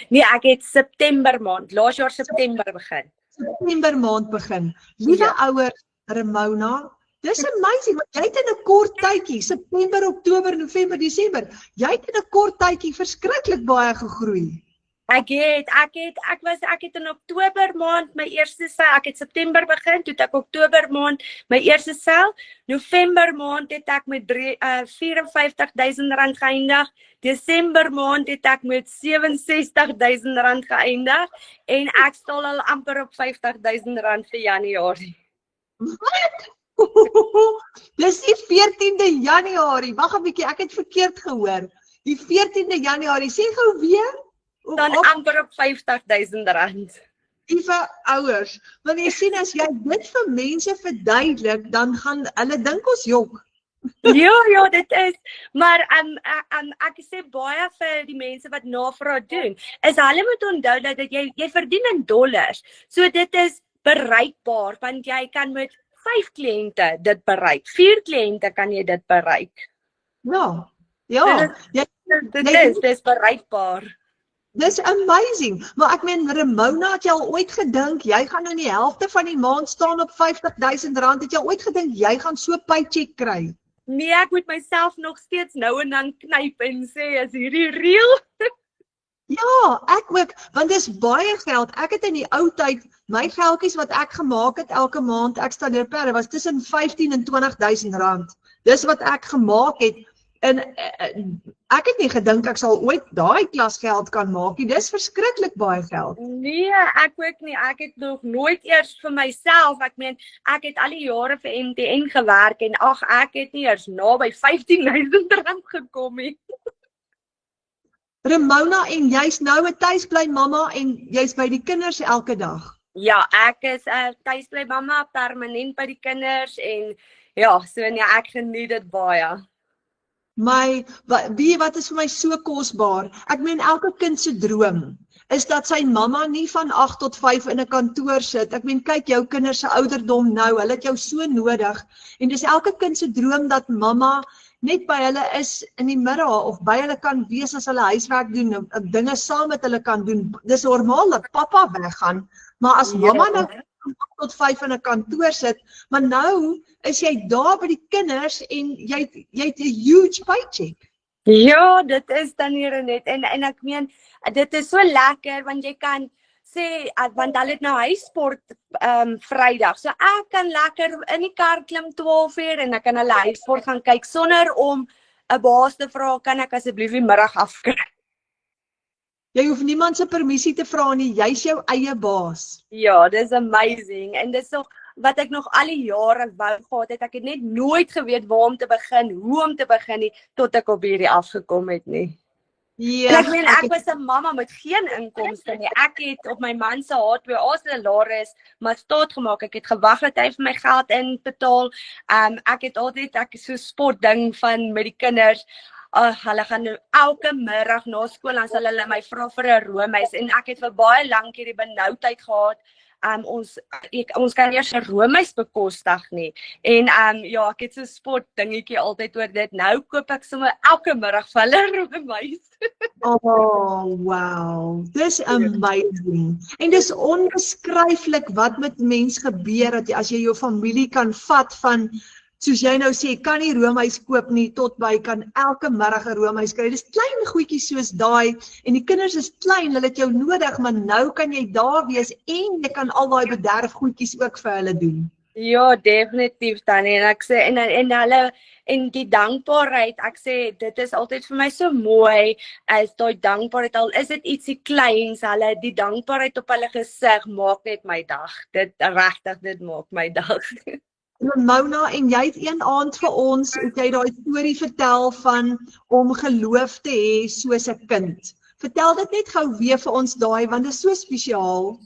Nee, ek het September maand, laas jaar September begin. September maand begin. Liewe ouers, Ramona, dis amazing, want jy het in 'n kort tydjie, September, Oktober, November, Desember, jy het in 'n kort tydjie verskriklik baie gegroei. Ek het in Oktober maand my eerste sel, ek het September begin, toe het ek Oktober maand my eerste sel, November maand het ek met R54,000 geëindig, Desember maand het ek met R67,000 geëindig en ek staan al amper op R50,000 vir Januarie. Wat? Dis die 14de Januarie, wag 'n bietjie, ek het verkeerd gehoor. Die 14de Januarie, sê gou weer? Dan amper op R50,000. Liewe ouers, want jy sien as jy dit vir mense verduidelik, dan gaan hulle dink ons jok. Ja, dit is, maar ek sê baie vir die mense wat navraag doen, is hulle moet onthou dat jy verdien in dollars, so dit is bereikbaar, want jy kan met 5 kliënte dit bereik, 4 kliënte kan jy dit bereik. Ja, dit is bereikbaar. Dis amazing, maar ek meen Ramona, het jy al ooit gedink, jy gaan nou die helfte van die maand staan op R50,000, het jy al ooit gedink, jy gaan so 'n paycheck kry? Nee, ek moet myself nog steeds nou en dan knyp en sê, is hierdie real? Ja, ek ook, want dis baie geld. Ek het in die ou tyd, my geldjies wat ek gemaak het elke maand, ek studeer per, was tussen 15 en 20,000 rand. Dis wat ek gemaak het. En ek het nie gedink ek sal ooit daai klas geld kan maak nie. Dis verskriklik baie geld. Nee, ek ook nie. Ek het nog nooit eers vir myself, ek meen, ek het al die jare vir MTN gewerk en ek het nie eers naby R15,000 gekom nie. Ramona, en jy's nou 'n tuisbly mamma en jy's by die kinders elke dag? Ja, ek is 'n tuisbly mamma, permanent by die kinders en ja, so nee, ek geniet dit baie. Wat is vir my so kosbaar? Ek meen elke kind se droom is dat sy mamma nie van 8 tot 5 in 'n kantoor sit. Ek meen kyk jou kinders se ouderdom nou, hulle het jou so nodig en dis elke kind se droom dat mamma net by hulle is in die middag of by hulle kan wees as hulle huiswerk doen, dinge saam met hulle kan doen. Dis normaal dat pappa weggaan, maar as mamma nou van 8 tot 5 in 'n kantoor sit, maar nou is jy daar by die kinders en jy het 'n huge paycheck. Ja, dit is dan hier net en ek meen dit is so lekker want jy kan sê want hulle het nou huissport Vrydag. So ek kan lekker in die kar klim 12 uur en ek kan hulle huissport gaan kyk sonder om 'n baas te vra, kan ek asseblief die middag afkry? Jy hoef niemand se permissie te vra nie, jy's jou eie baas. Ja, dis amazing en dis nog wat ek nog al die jare wou gehad het. Ek het net nooit geweet waar om te begin, hoe om te begin nie, tot ek op hierdie afgekom het nie. Ja, En ek meen ek was 'n mamma met geen inkomste nie. Ek het op my man se H2A salaris maar staat gemaak. Ek het gewag dat hy vir my geld inbetaal. Ek het altyd so sportding van met die kinders. Hulle gaan nou elke middag na skool dan sal hulle my vra vir 'n roomys en ek het vir baie lank hierdie benoudheid gehad. Ons kan eers 'n roomys bekostig nie. En ja, ek het so sport dingetjie altyd oor dit. Nou koop ek sommer elke middag vir hulle roomys. Oh, wow. Dis amazing. En dis onbeskryflik wat met mens gebeur dat as jy jou familie kan vat van soos jy nou sê, kan nie roomys koop nie tot by kan elke middag 'n roomys kry. Dis klein goedjies soos daai en die kinders is klein, hulle het jou nodig, maar nou kan jy daar wees en jy kan al daai bederf goedjies ook vir hulle doen. Ja, definitief Tannie. En ek sê en hulle en die dankbaarheid, ek sê dit is altyd vir my so mooi as daai dankbaarheid al is dit ietsie kleins, hulle die dankbaarheid op hulle gesig maak net my dag. Dit regtig dit maak my dag. Mona, en jy het een aand vir ons, het jy daai storie vertel van om geloof te hê soos 'n kind. Vertel dit net gou weer vir ons daai, want dit is so spesiaal.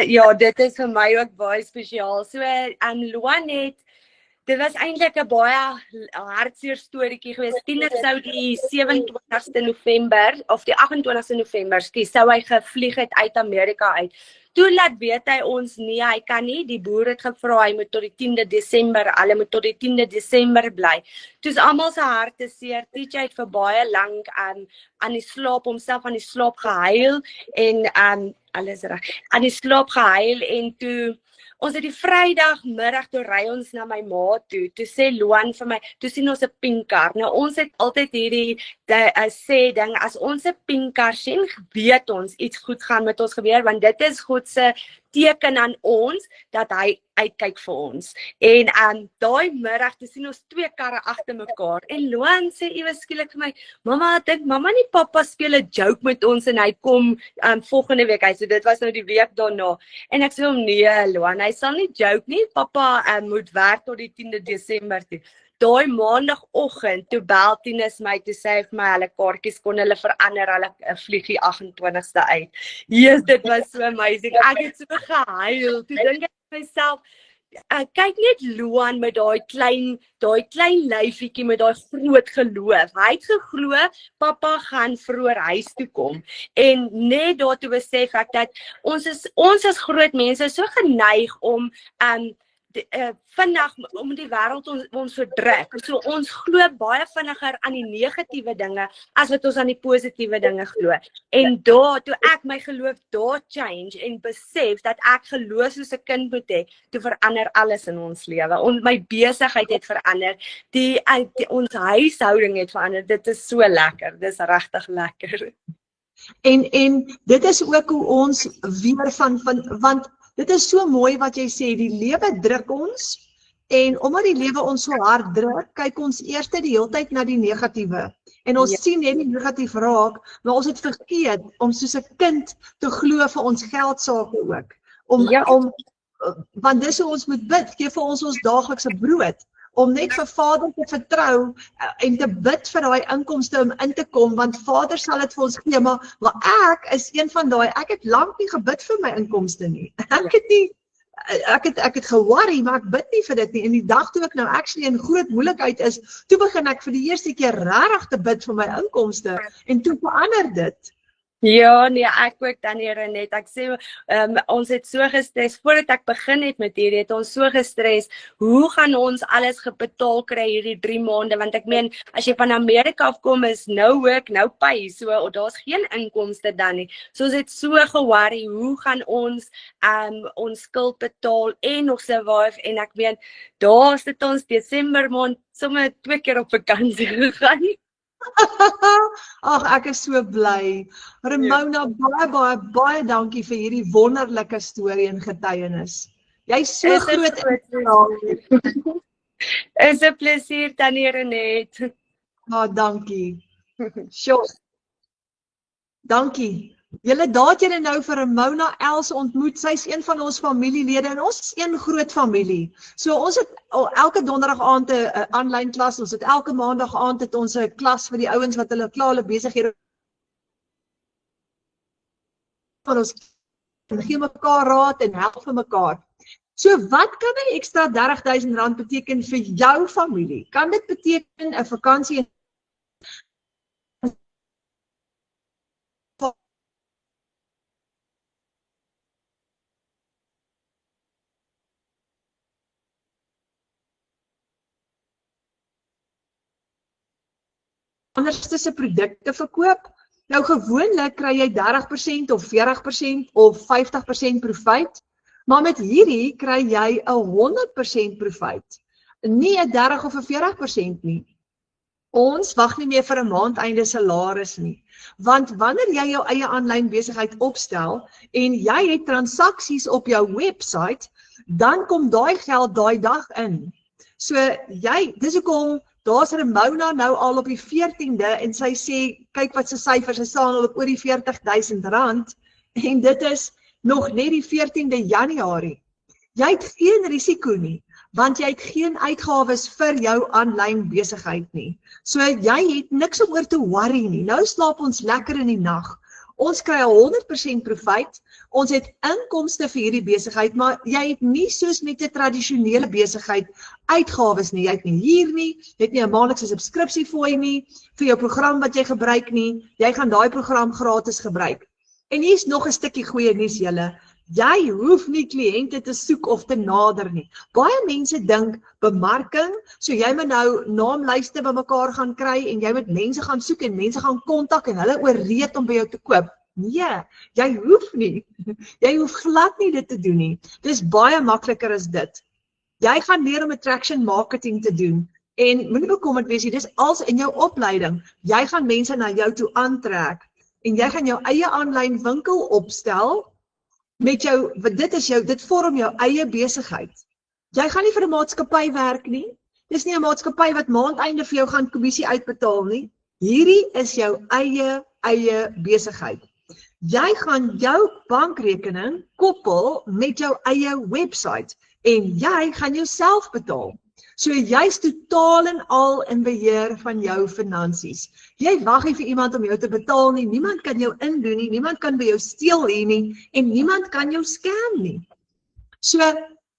Ja, dit is vir my ook baie spesiaal. So, Luan het, dit was eintlik 'n baie hartseer storieetjie geweest. Tiener sou die 27ste November, of die 28ste November, sou hy gevlieg het uit Amerika uit. Toe laat weet hy ons nie, hy kan nie, die boer het gevra, hy moet tot die 10de Desember, hulle moet tot die 10de Desember bly. Toe is almal se harte seer, TJ het vir baie lank aan die slaap, homself aan die slaap gehuil, en alles reg, aan die slaap gehuil, en toe, ons het die Vrydagmiddag, toe ry ons na my ma toe sê Luan vir my, toe sien ons 'n pink kar. Nou ons het altyd hierdie sê ding, as ons 'n pink kar sien, weet ons iets goed gaan met ons gebeur, want dit is God se teken aan ons, dat hy uitkyk vir ons. En daai middag, toe sien ons 2 karre agter mekaar, en Luan sê ewe skielik vir my, mamma, dink mamma nie pappa speel 'n joke met ons, en hy kom volgende week, hy sê dit was nou die week daarna, en ek sê hom, nee Luan, hy sal nie joke nie, pappa moet werk tot die 10de Desember toe. Daai maandagoggend, toe bel Tinus my, toe sê hy vir my, hulle kaartjies kon hulle verander, hulle vlieg die 28ste uit. Yes, dit was so amazing, ek het so gehuil, toe dink ek vir myself, kyk net Luan met daai klein lyfietjie met daai groot geloof. Hy het geglo pappa gaan vroeër huis toe kom. En net daartoe besef ek dat ons is groot mense so geneig om vinnig om die wêreld ons so druk. So ons glo baie vinniger aan die negatiewe dinge as wat ons aan die positiewe dinge glo. En daar toe ek my geloof daar change en besef dat ek geloof soos 'n kind moet hê, toe verander alles in ons lewe. My besigheid het verander, ons huishouding het verander. Dit is so lekker. Dis regtig lekker. En dit is ook hoe ons weer want dit is so mooi wat jy sê, die lewe druk ons, en omdat die lewe ons so hard druk, kyk ons eers die hele tyd na die negatiewe. En ons sien net die negatief raak, maar ons het vergeet om soos 'n kind te glo vir ons geldsake ook. Want dis hoe ons moet bid, gee vir ons daaglikse brood. Om net vir Vader te vertrou en te bid vir daai inkomste om in te kom, want Vader sal dit vir ons gee, maar ek is een van daai, ek het lank nie gebid vir my inkomste nie. Ek het ge-worry, maar ek bid nie vir dit nie. En die dag toe ek nou actually in groot moeilikheid is, toe begin ek vir die eerste keer regtig te bid vir my inkomste, en toe verander dit. Ja, nee, ek ook dan hier net. Ek sê, ons het so gestres, voordat ek begin het met hierdie, het ons so gestres, hoe gaan ons alles gebetaal kry hierdie 3 maande, want ek meen, as jy van Amerika afkom, is no work, no pay, so, daar's geen inkomste dan nie. So ons het so ge-worry, hoe gaan ons skuld betaal en nog survive, en ek meen, daar sit ons Desember maand, sommer 2 keer op vakansie gegaan. Ag, ek is so bly. Ramona, baie dankie vir hierdie wonderlike storie en getuienis. Jy's so Is 'n groot groot Is 'n plesier, Tannie Renet. dankie. Sjoe. Dankie. Julle daat julle nou vir Ramona Els ontmoet. Sy's een van ons familielede en ons is een groot familie. So ons het elke donderdag aand 'n aanlyn klas, ons het elke maandag aand het ons 'n klas vir die ouens wat hulle klaar hulle besighede van ons gee mekaar raad en help vir mekaar. So wat kan 'n ekstra R30,000 beteken vir jou familie? Kan dit beteken 'n vakansie anderste se produkte verkoop? Nou gewoonlik kry jy 30% of 40% of 50% profijt, maar met hierdie kry jy 'n 100% profijt. Nie 'n 30 of 'n 40% nie. Ons wag nie meer vir 'n maandeinde salaris nie, want wanneer jy jou eie aanlyn besigheid opstel en jy het transaksies op jou webwerf, dan kom daai geld daai dag in. So dis hoekom daar's Ramona nou al op die 14de en sy sê, kyk wat sy syfers, sy staan al op oor die R40,000 en dit is nog net die 14de Januarie. Jy het geen risiko nie, want jy het geen uitgawes vir jou aanlyn besigheid nie. So jy het niks om oor te worry nie. Nou slaap ons lekker in die nag. Ons kry 100% profijt, ons het inkomste vir hierdie besigheid, maar jy het nie soos met 'n tradisionele besigheid uitgawes nie. Jy het nie huur nie, jy het nie 'n maandelikse subskripsiefooi nie, vir jou program wat jy gebruik nie, jy gaan daai program gratis gebruik. En hier's nog 'n stukkie goeie nuus julle. Jy hoef nie kliënte te soek of te nader nie. Baie mense dink bemarking, so jy moet nou naamlyste bymekaar gaan kry en jy moet mense gaan soek en mense gaan kontak en hulle ooreed om by jou te koop. Nee, jy hoef nie. Jy hoef glad nie dit te doen nie. Dis baie makliker as dit. Jy gaan leer om attraction marketing te doen en moenie bekommerd wees nie, dis als in jou opleiding. Jy gaan mense na jou toe aantrek en jy gaan jou eie aanlyn winkel opstel met jou, dit vorm jou eie besigheid. Jy gaan nie vir 'n maatskappy werk nie. Dis nie 'n maatskappy wat maandeinde vir jou gaan kommissie uitbetaal nie. Hierdie is jou eie besigheid. Jy gaan jou bankrekening koppel met jou eie webwerf en jy gaan jouself betaal. So jy's totaal en al in beheer van jou finansies. Jy wag nie vir iemand om jou te betaal nie, niemand kan jou indoen nie, niemand kan by jou steel hier nie en niemand kan jou scam nie. So,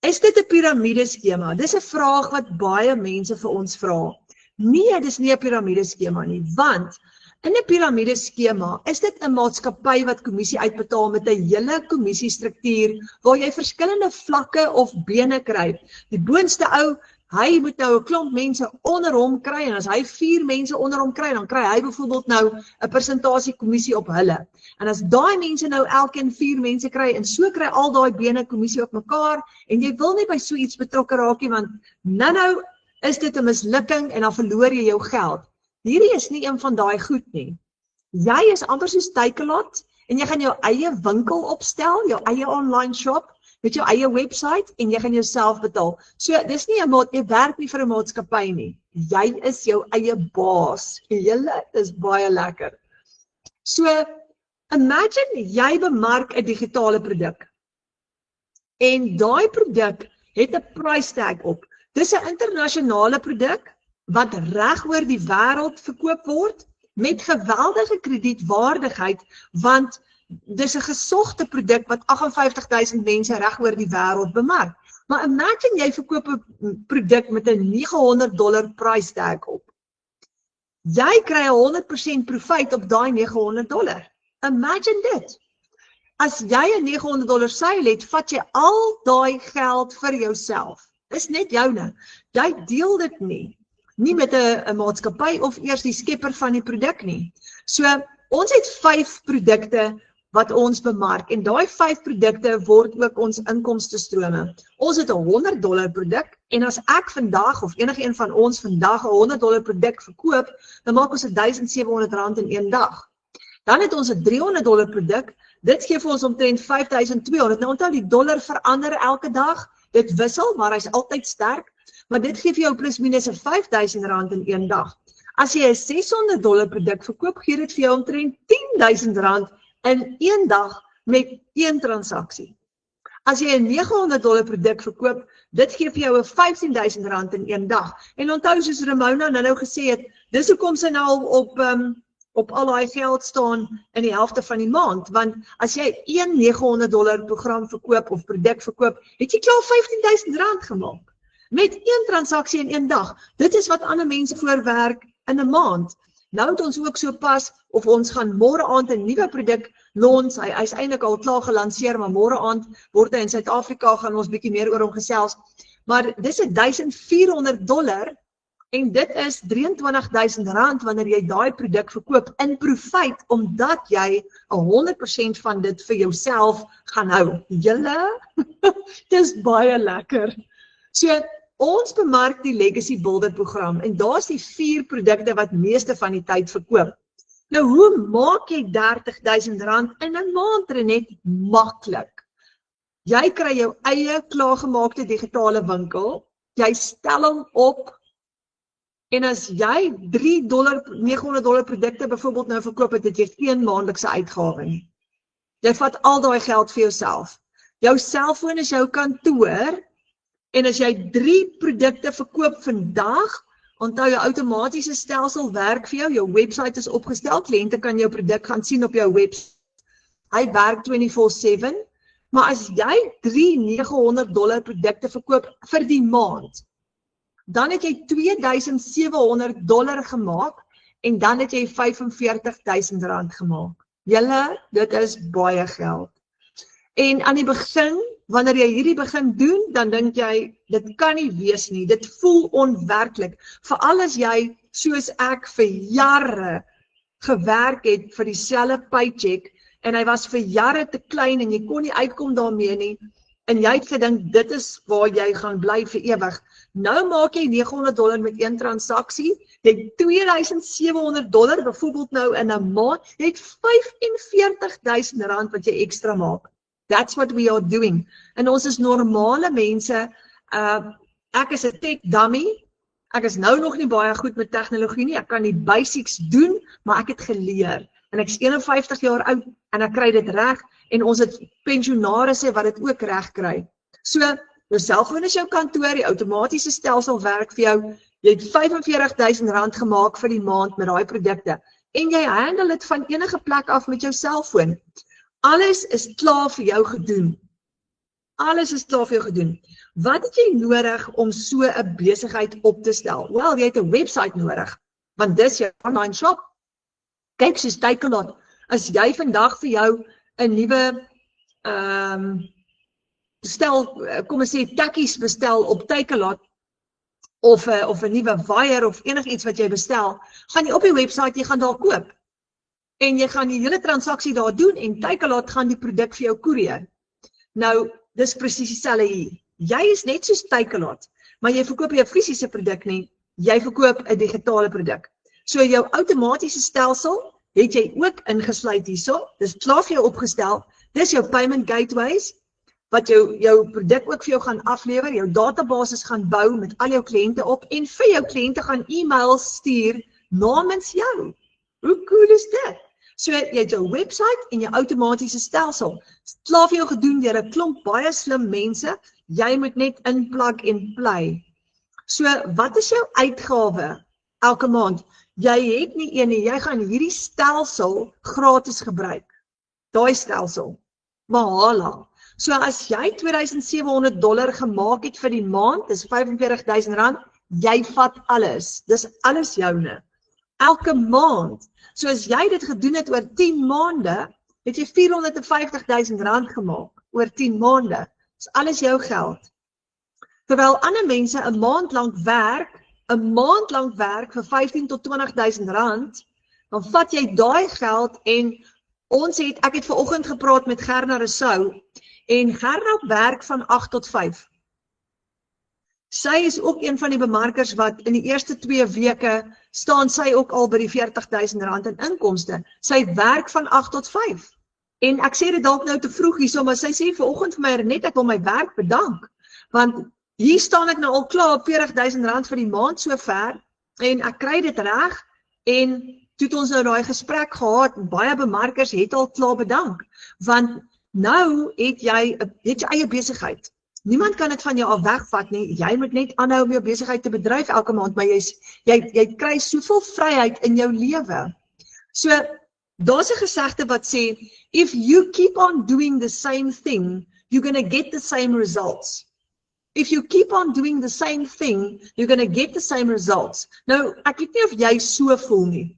is dit 'n piramideskema? Dis 'n vraag wat baie mense vir ons vra. Nee, dis nie 'n piramideskema nie, want in 'n piramideskema is dit 'n maatskappy wat kommissie uitbetaal met 'n hele kommissiestruktuur waar jy verskillende vlakke of bene kry. Die boonste ou, hy moet nou 'n klomp mense onder hom kry en as hy 4 mense onder hom kry, dan kry hy byvoorbeeld nou 'n persentasie kommissie op hulle. En as daai mense nou elkeen 4 mense kry en so kry al daai bene kommissie op mekaar en jy wil nie by so iets betrokke raak nie, want nou is dit 'n mislukking en dan verloor jy jou geld. Hierdie is nie een van daai goed nie. Jy is amper soos Takealot en jy gaan jou eie winkel opstel, jou eie online shop met jou eie webwerf en jy gaan jouself betaal. So dis nie 'n jy werk nie vir 'n maatskappy nie. Jy is jou eie baas. Julle is baie lekker. So imagine jy bemark 'n digitale produk. En daai produk het 'n price tag op. Dis 'n internasionale produk wat reg oor die wêreld verkoop word met geweldige kredietwaardigheid, want dis 'n gesogte produk wat 58,000 mense reg oor die wêreld bemark. Maar imagine jy verkoop 'n produk met 'n $900 price tag op. Jy kry 100% profijt op daai $900. Imagine dit. As jy 'n $900 seil het, vat jy al daai geld vir jouself. Dis net joune. Jy deel dit nie met 'n maatskappy of eers die skepper van die produk nie. So, ons het 5 produkte wat ons bemark en daai 5 produkte word ook ons inkomstestrome. Ons het 'n $100 produk en as ek vandag of enige een van ons vandag 'n $100 produk verkoop, dan maak ons R1,700 in een dag. Dan het ons 'n $300 produk. Dit gee vir ons omtrent 5,200. Nou onthou die dollar verander elke dag. Dit wissel, maar hy's altyd sterk. Maar dit gee vir jou plus minus R5,000 in een dag. As jy 'n $600 produk verkoop, gee dit vir jou omtrent R10,000 in een dag met een transaksie. As jy 'n $900 produk verkoop, dit gee vir jou 'n R15,000 in een dag. En onthou soos Ramona nou gesê het, dis hoekom sy nou op al daai geld staan in die helfte van die maand, want as jy een $900 program verkoop of produk verkoop, het jy klaar R15,000 gemaak. Met een transaksie in een dag. Dit is wat ander mense voorwerk in 'n maand. Nou het ons ook so pas, of ons gaan môre aand 'n nuwe produk launch, hy's eintlik al klaar gelanseer, maar môre aand word hy in Suid-Afrika, gaan ons bietjie meer oor hom gesels. Maar dis $1,400 en dit is R23,000 wanneer jy daai produk verkoop in profijt, omdat jy 100% van dit vir jouself gaan hou. Julle, dis baie lekker. So, ons bemark die Legacy Builder program en daar's die 4 produkte wat meeste van die tyd verkoop. Nou, hoe maak jy R30,000 in 'n maand, Renet? Maklik. Jy kry jou eie klaargemaakte digitale winkel, jy stel hom op, en as jy $900 produkte byvoorbeeld nou verkoop het, het jy geen maandelikse uitgawe nie. Jy vat al daai geld vir jouself. Jou selfoon is jou kantoor, en as jy 3 produkte verkoop vandag, onthou jou outomatiese stelsel werk vir jou website is opgestel, kliënte kan jou produk gaan sien op jou website. Hy werk 24/7, maar as jy 3 $900 produkte verkoop vir die maand, dan het jy $2,700 gemaak en dan het jy R45,000 gemaak. Julle, dit is baie geld. En aan die begin, wanneer jy hierdie begin doen, dan dink jy, dit kan nie wees nie, dit voel onwerklik. Veral as jy, soos ek, vir jare gewerk het vir dieselfde paycheck, en hy was vir jare te klein en jy kon nie uitkom daarmee nie, en jy het gedink, dit is waar jy gaan bly vir ewig. Nou maak jy $900 met een transaksie, jy het $2,700 byvoorbeeld nou in 'n maand, jy het R45,000 wat jy ekstra maak. That's what we are doing. En ons is normale mense, ek is 'n tech dummy, ek is nou nog nie baie goed met tegnologie nie, ek kan die basics doen, maar ek het geleer. En ek is 51 jaar oud, en ek kry dit reg, en ons het pensionarisse wat dit ook reg kry. So, jou selfoon is jou kantoor, die outomatiese stelsel werk vir jou, jy het R45,000 gemaak vir die maand met daai produkte, en jy handle dit van enige plek af met jou selfoon. Alles is klaar vir jou gedoen. Alles is klaar vir jou gedoen. Wat het jy nodig om so 'n besigheid op te stel? Wel, jy het 'n website nodig, want dis jou online shop. Kyk soos Takealot, as jy vandag vir jou 'n nuwe kom ons sê takkies bestel op Takealot, of 'n nuwe wire of enigiets wat jy bestel, gaan jy op die website, jy gaan daar koop. En jy gaan die hele transaksie daar doen en Takealot gaan die produk vir jou koerier. Nou, dis presies dieselfde hier. Jy is net soos Takealot, maar jy verkoop nie 'n fisiese produk nie, jy verkoop 'n digitale produk. So jou outomatiese stelsel het jy ook ingesluit hierso. Dis klaar vir jou opgestel. Dis jou payment gateways wat jou produk ook vir jou gaan aflewer, jou databasis gaan bou met al jou kliënte op en vir jou kliënte gaan e-mails stuur namens jou. Hoe cool is dit? So jy het jou website en jou outomatiese stelsel. Klaar vir jou gedoen deur 'n klomp baie slim mense. Jy moet net inplug en play. So wat is jou uitgawe elke maand? Jy het nie een nie, jy gaan hierdie stelsel gratis gebruik. Daai stelsel. Mahala. So as jy $2,700 gemaak het vir die maand, dis R45,000, jy vat alles. Dis alles joune. elke maand. So as jy dit gedoen het oor 10 maande, het jy R450.000 gemaak oor 10 maande. Dis alles jou geld. Terwyl ander mense 'n maand lank werk vir R15.000 tot R20.000, dan vat jy daai geld en ek het vanoggend gepraat met Gerda Rousseau en Gerda werk van 8 tot 5. Sy is ook een van die bemarkers wat in die eerste 2 weke staan sy ook al by die R40.000 in inkomste. Sy werk van 8 tot 5. En ek sê dit dalk nou te vroeg hierso, maar sy sê vanoggend vir my net ek wil my werk bedank. Want hier staan ek nou al klaar op R40.000 vir die maand sover en ek kry dit reg en toe het ons nou daai gesprek gehad, baie bemarkers het al klaar bedank. Want nou het jy eie besigheid. Niemand kan dit van jou af wegvat nie. Jy moet net aanhou om jou besigheid te bedryf elke maand, maar jy kry soveel vryheid in jou lewe. So, daar's 'n gesegde wat sê, if you keep on doing the same thing, you're going to get the same results. If you keep on doing the same thing, you're going to get the same results. Nou, ek weet nie of jy so voel nie.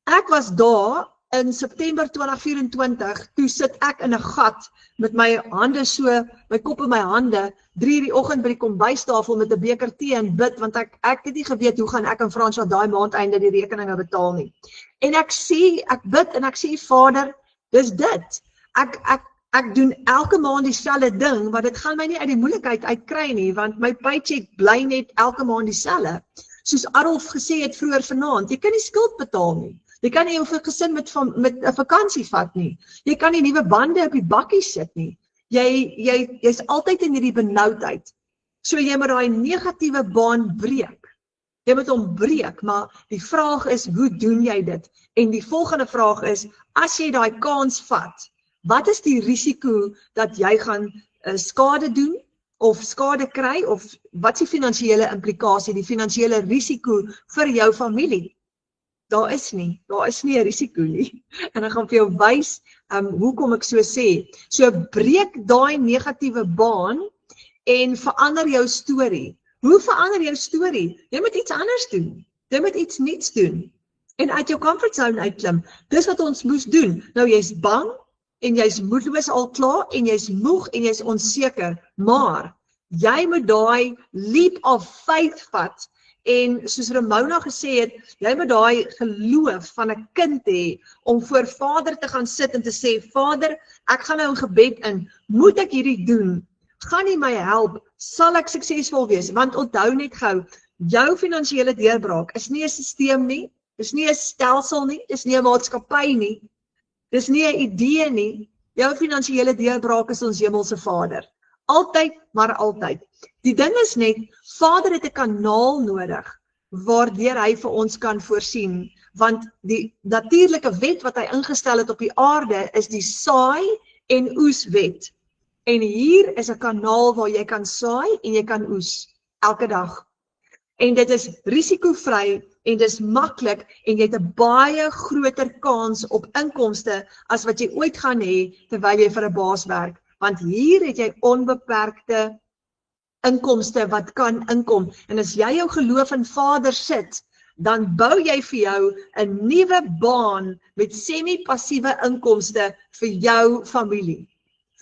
Ek was daar in September 2024, toe sit ek in 'n gat met my hande so, my kop in my hande, 3 die oggend by die kombuistafel met 'n beker tee en bid, want ek het nie geweet hoe gaan ek en Franswa daai maand einde die rekeninge betaal nie. En ek bid en ek sê, Vader, dis dit. Ek doen elke maand dieselfde ding, maar dit gaan my nie uit die moeilikheid uitkry nie, want my paycheck bly net elke maand dieselfde. Soos Adolf gesê het vroeër vanaand, jy kan nie skuld betaal nie. Jy kan nie jou gesin met 'n vakansie vat nie. Jy kan nie nuwe bande op die bakkie sit nie. Jy's altyd in hierdie benoudheid. So jy moet daai negatiewe baan breek. Jy moet hom breek, maar die vraag is, hoe doen jy dit? En die volgende vraag is, as jy daai kans vat, wat is die risiko dat jy gaan skade doen of skade kry, of wat is die finansiële implikasie, die finansiële risiko vir jou familie? Daar is nie 'n risiko nie. En ek gaan vir jou wys hoekom ek so sê. So breek daai negatiewe baan en verander jou storie. Hoe verander jou storie? Jy moet iets anders doen. Jy moet iets nuuts doen. En uit jou comfort zone uitklim. Dis wat ons moes doen. Nou jy's bang en jy's moedeloos al klaar en jy's moeg en jy's onseker, maar jy moet daai leap of faith vat. En soos Ramona gesê het, jy moet daai geloof van 'n kind hê om voor Vader te gaan sit en te sê, Vader, ek gaan nou in gebed in, moet ek hierdie doen? Gaan U my help? Sal ek suksesvol wees? Want onthou net gou, jou finansiële deurbraak is nie 'n stelsel nie, is nie 'n stelsel nie, is nie 'n maatskappy nie, dis nie 'n idee nie. Jou finansiële deurbraak is ons hemelse Vader. Altyd, maar altyd. Die ding is net, Vader het 'n kanaal nodig, waardeur hy vir ons kan voorsien, want die natuurlike wet wat hy ingestel het op die aarde, is die saai en oes wet. En hier is 'n kanaal waar jy kan saai en jy kan oes, elke dag. En dit is risikovry, en dit is maklik, en jy het 'n baie groter kans op inkomste, as wat jy ooit gaan hê, terwyl jy vir 'n baas werk. Want hier het jy onbeperkte inkomste wat kan inkom. En as jy jou geloof in Vader sit, dan bou jy vir jou 'n nuwe baan met semi-passiewe inkomste vir jou familie,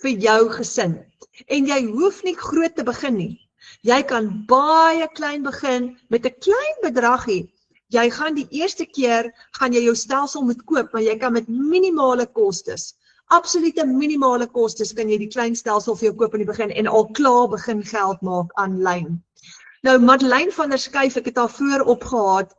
vir jou gesin. En jy hoef nie groot te begin nie. Jy kan baie klein begin met 'n klein bedragie. Jy gaan die eerste keer, gaan jy jou stelsel moet koop, maar jy kan met minimale kostes, absolute minimale kostes, kan jy die klein stelsel vir jou koop in die begin en al klaar begin geld maak aanlyn. Nou, Madeleine van der Skyf, ek het haar voor opgehaat,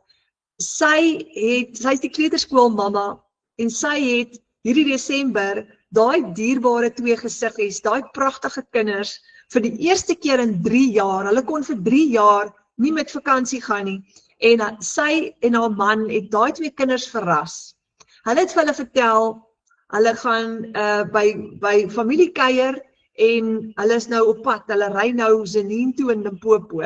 sy is die kleuterskoolmamma, en sy het hierdie Desember, daai dierbare 2 gesiggies, daai pragtige kinders, vir die eerste keer in 3 jaar, hulle kon vir 3 jaar nie met vakansie gaan nie, en sy en haar man het daai 2 kinders verras. Hulle het vir hulle vertel, hulle gaan by familiekeier, en hulle is nou op pad, hulle ry nou Zenien toe in Limpopo.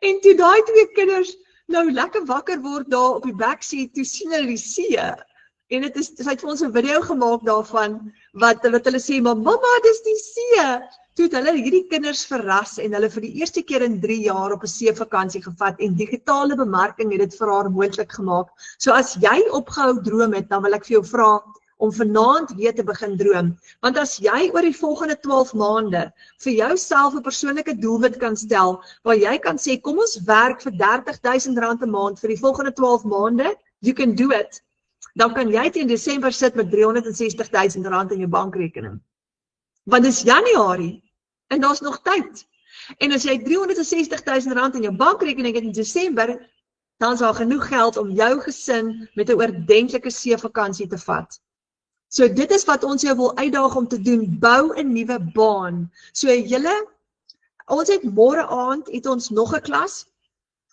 En toe daai 2 kinders nou lekker wakker word daar op die backseat, toe sien hulle die see. En sy het vir ons 'n video gemaak daarvan, wat hulle sê, maar mamma, dis die see. toe het hulle hierdie kinders verras en hulle vir die eerste keer in 3 jaar op 'n seevakansie gevat en digitale bemarking het dit vir haar moontlik gemaak. So as jy opgehou droom het, dan wil ek vir jou vra om vanaand weer te begin droom. Want as jy oor die volgende 12 maande vir jouself 'n persoonlike doelwit kan stel, waar jy kan sê, kom ons werk vir R30,000 'n maand vir die volgende 12 maande, you can do it. Dan kan jy teen Desember sit met R360,000 in jou bankrekening. Want dis Januarie en daar's nog tyd. En as jy R360,000 in jou bankrekening het in Desember, dan is daar genoeg geld om jou gesin met 'n oordentlike seevakansie te vat. So dit is wat ons jou wil uitdaag om te doen, bou 'n nuwe baan. So ons het môre aand het ons nog 'n klas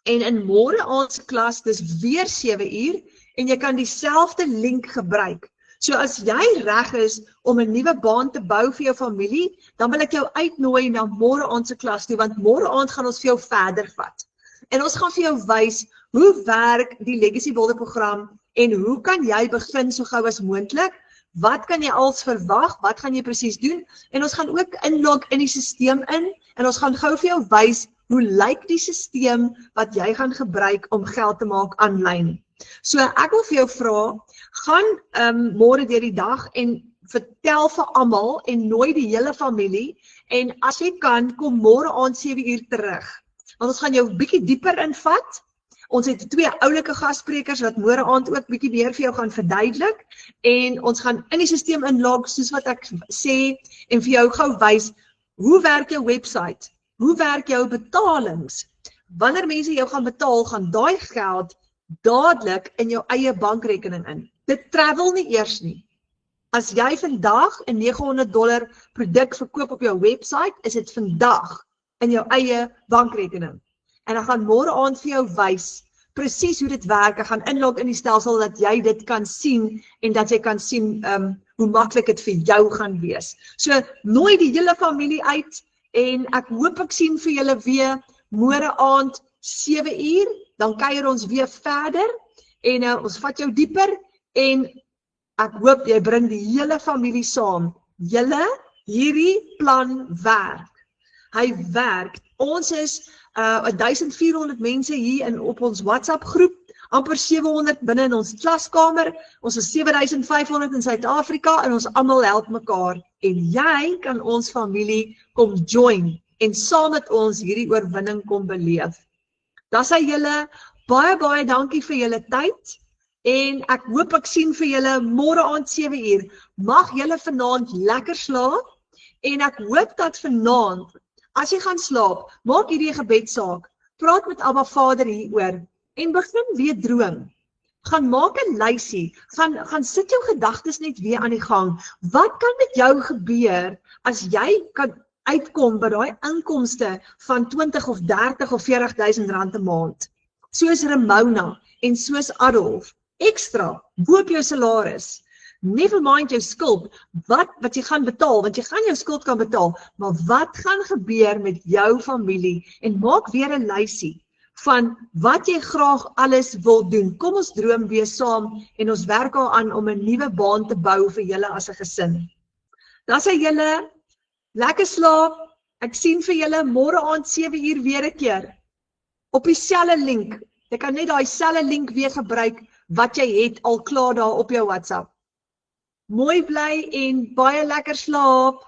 en in môre aand se klas dis weer 7 uur en jy kan dieselfde link gebruik. So as jy reg is om 'n nuwe baan te bou vir jou familie, dan wil ek jou uitnooi na môre aand se klas toe, want môre aand gaan ons vir jou verder vat. En ons gaan vir jou wys hoe werk die Legacy Builder program en hoe kan jy begin so gou as moontlik? Wat kan jy als verwag? Wat gaan jy presies doen? En ons gaan ook inlog in die stelsel in en ons gaan gou vir jou wys hoe lyk die stelsel wat jy gaan gebruik om geld te maak aanlyn. So ek wil vir jou vra, gaan môre deur die dag en vertel vir almal en nooi die hele familie en as jy kan, kom môre aand 7 uur terug. Want ons gaan jou bietjie dieper invat. Ons het 2 oulike gassprekers wat môre aand ook bietjie meer vir jou gaan verduidelik en ons gaan in die stelsel inlog soos wat ek sê en vir jou gou wys hoe werk jou webwerf, hoe werk jou betalings. Wanneer mense jou gaan betaal, gaan daai geld dadelik in jou eie bankrekening in. Dit travel nie eers nie. As jy vandag 'n $900 produk verkoop op jou webwerf, is dit vandag in jou eie bankrekening. En dan gaan môre aand vir jou wys presies hoe dit werk. Ek gaan inlog in die stelsel dat jy dit kan sien en dat jy kan sien hoe maklik dit vir jou gaan wees. So nooi die hele familie uit en ek hoop ek sien vir julle weer môre aand 7 uur, dan kuier ons weer verder en ons vat jou dieper en ek hoop jy bring die hele familie saam. Hierdie plan werk. Hy werk. Ons is 1400 mense hier op ons WhatsApp groep, amper 700 binne in ons klaskamer, ons is 7500 in Suid-Afrika en ons almal help mekaar. En jy kan ons familie kom join en saam met ons hierdie oorwinning kom beleef. Dan sê julle baie dankie vir julle tyd en ek hoop ek sien vir julle môre aand 7 uur. Mag julle vanaand lekker slaap en ek hoop dat vanaand as jy gaan slaap, maak hierdie gebedsaak, praat met Abba Vader hieroor en begin weer droom. Gaan maak 'n lysie, gaan sit jou gedagtes net weer aan die gang. Wat kan met jou gebeur as jy kan uitkom by daai inkomste van 20 of 30 of 40,000 rand 'n maand? Soos Ramona en soos Adolf, ekstra, bo op jou salaris. Never mind jou skuld, wat jy gaan betaal, want jy gaan jou skuld kan betaal, maar wat gaan gebeur met jou familie? En maak weer 'n lysie van wat jy graag alles wil doen. Kom ons droom weer saam en ons werk aan om 'n nuwe baan te bou vir julle as 'n gesin. Dan sê julle, lekker slaap, ek sien vir julle môre aand 7 uur weer 'n keer, op dieselfde link. Jy kan net daai selfde link weer gebruik, wat jy het al klaar daar op jou WhatsApp. Mooi bly en baie lekker slaap.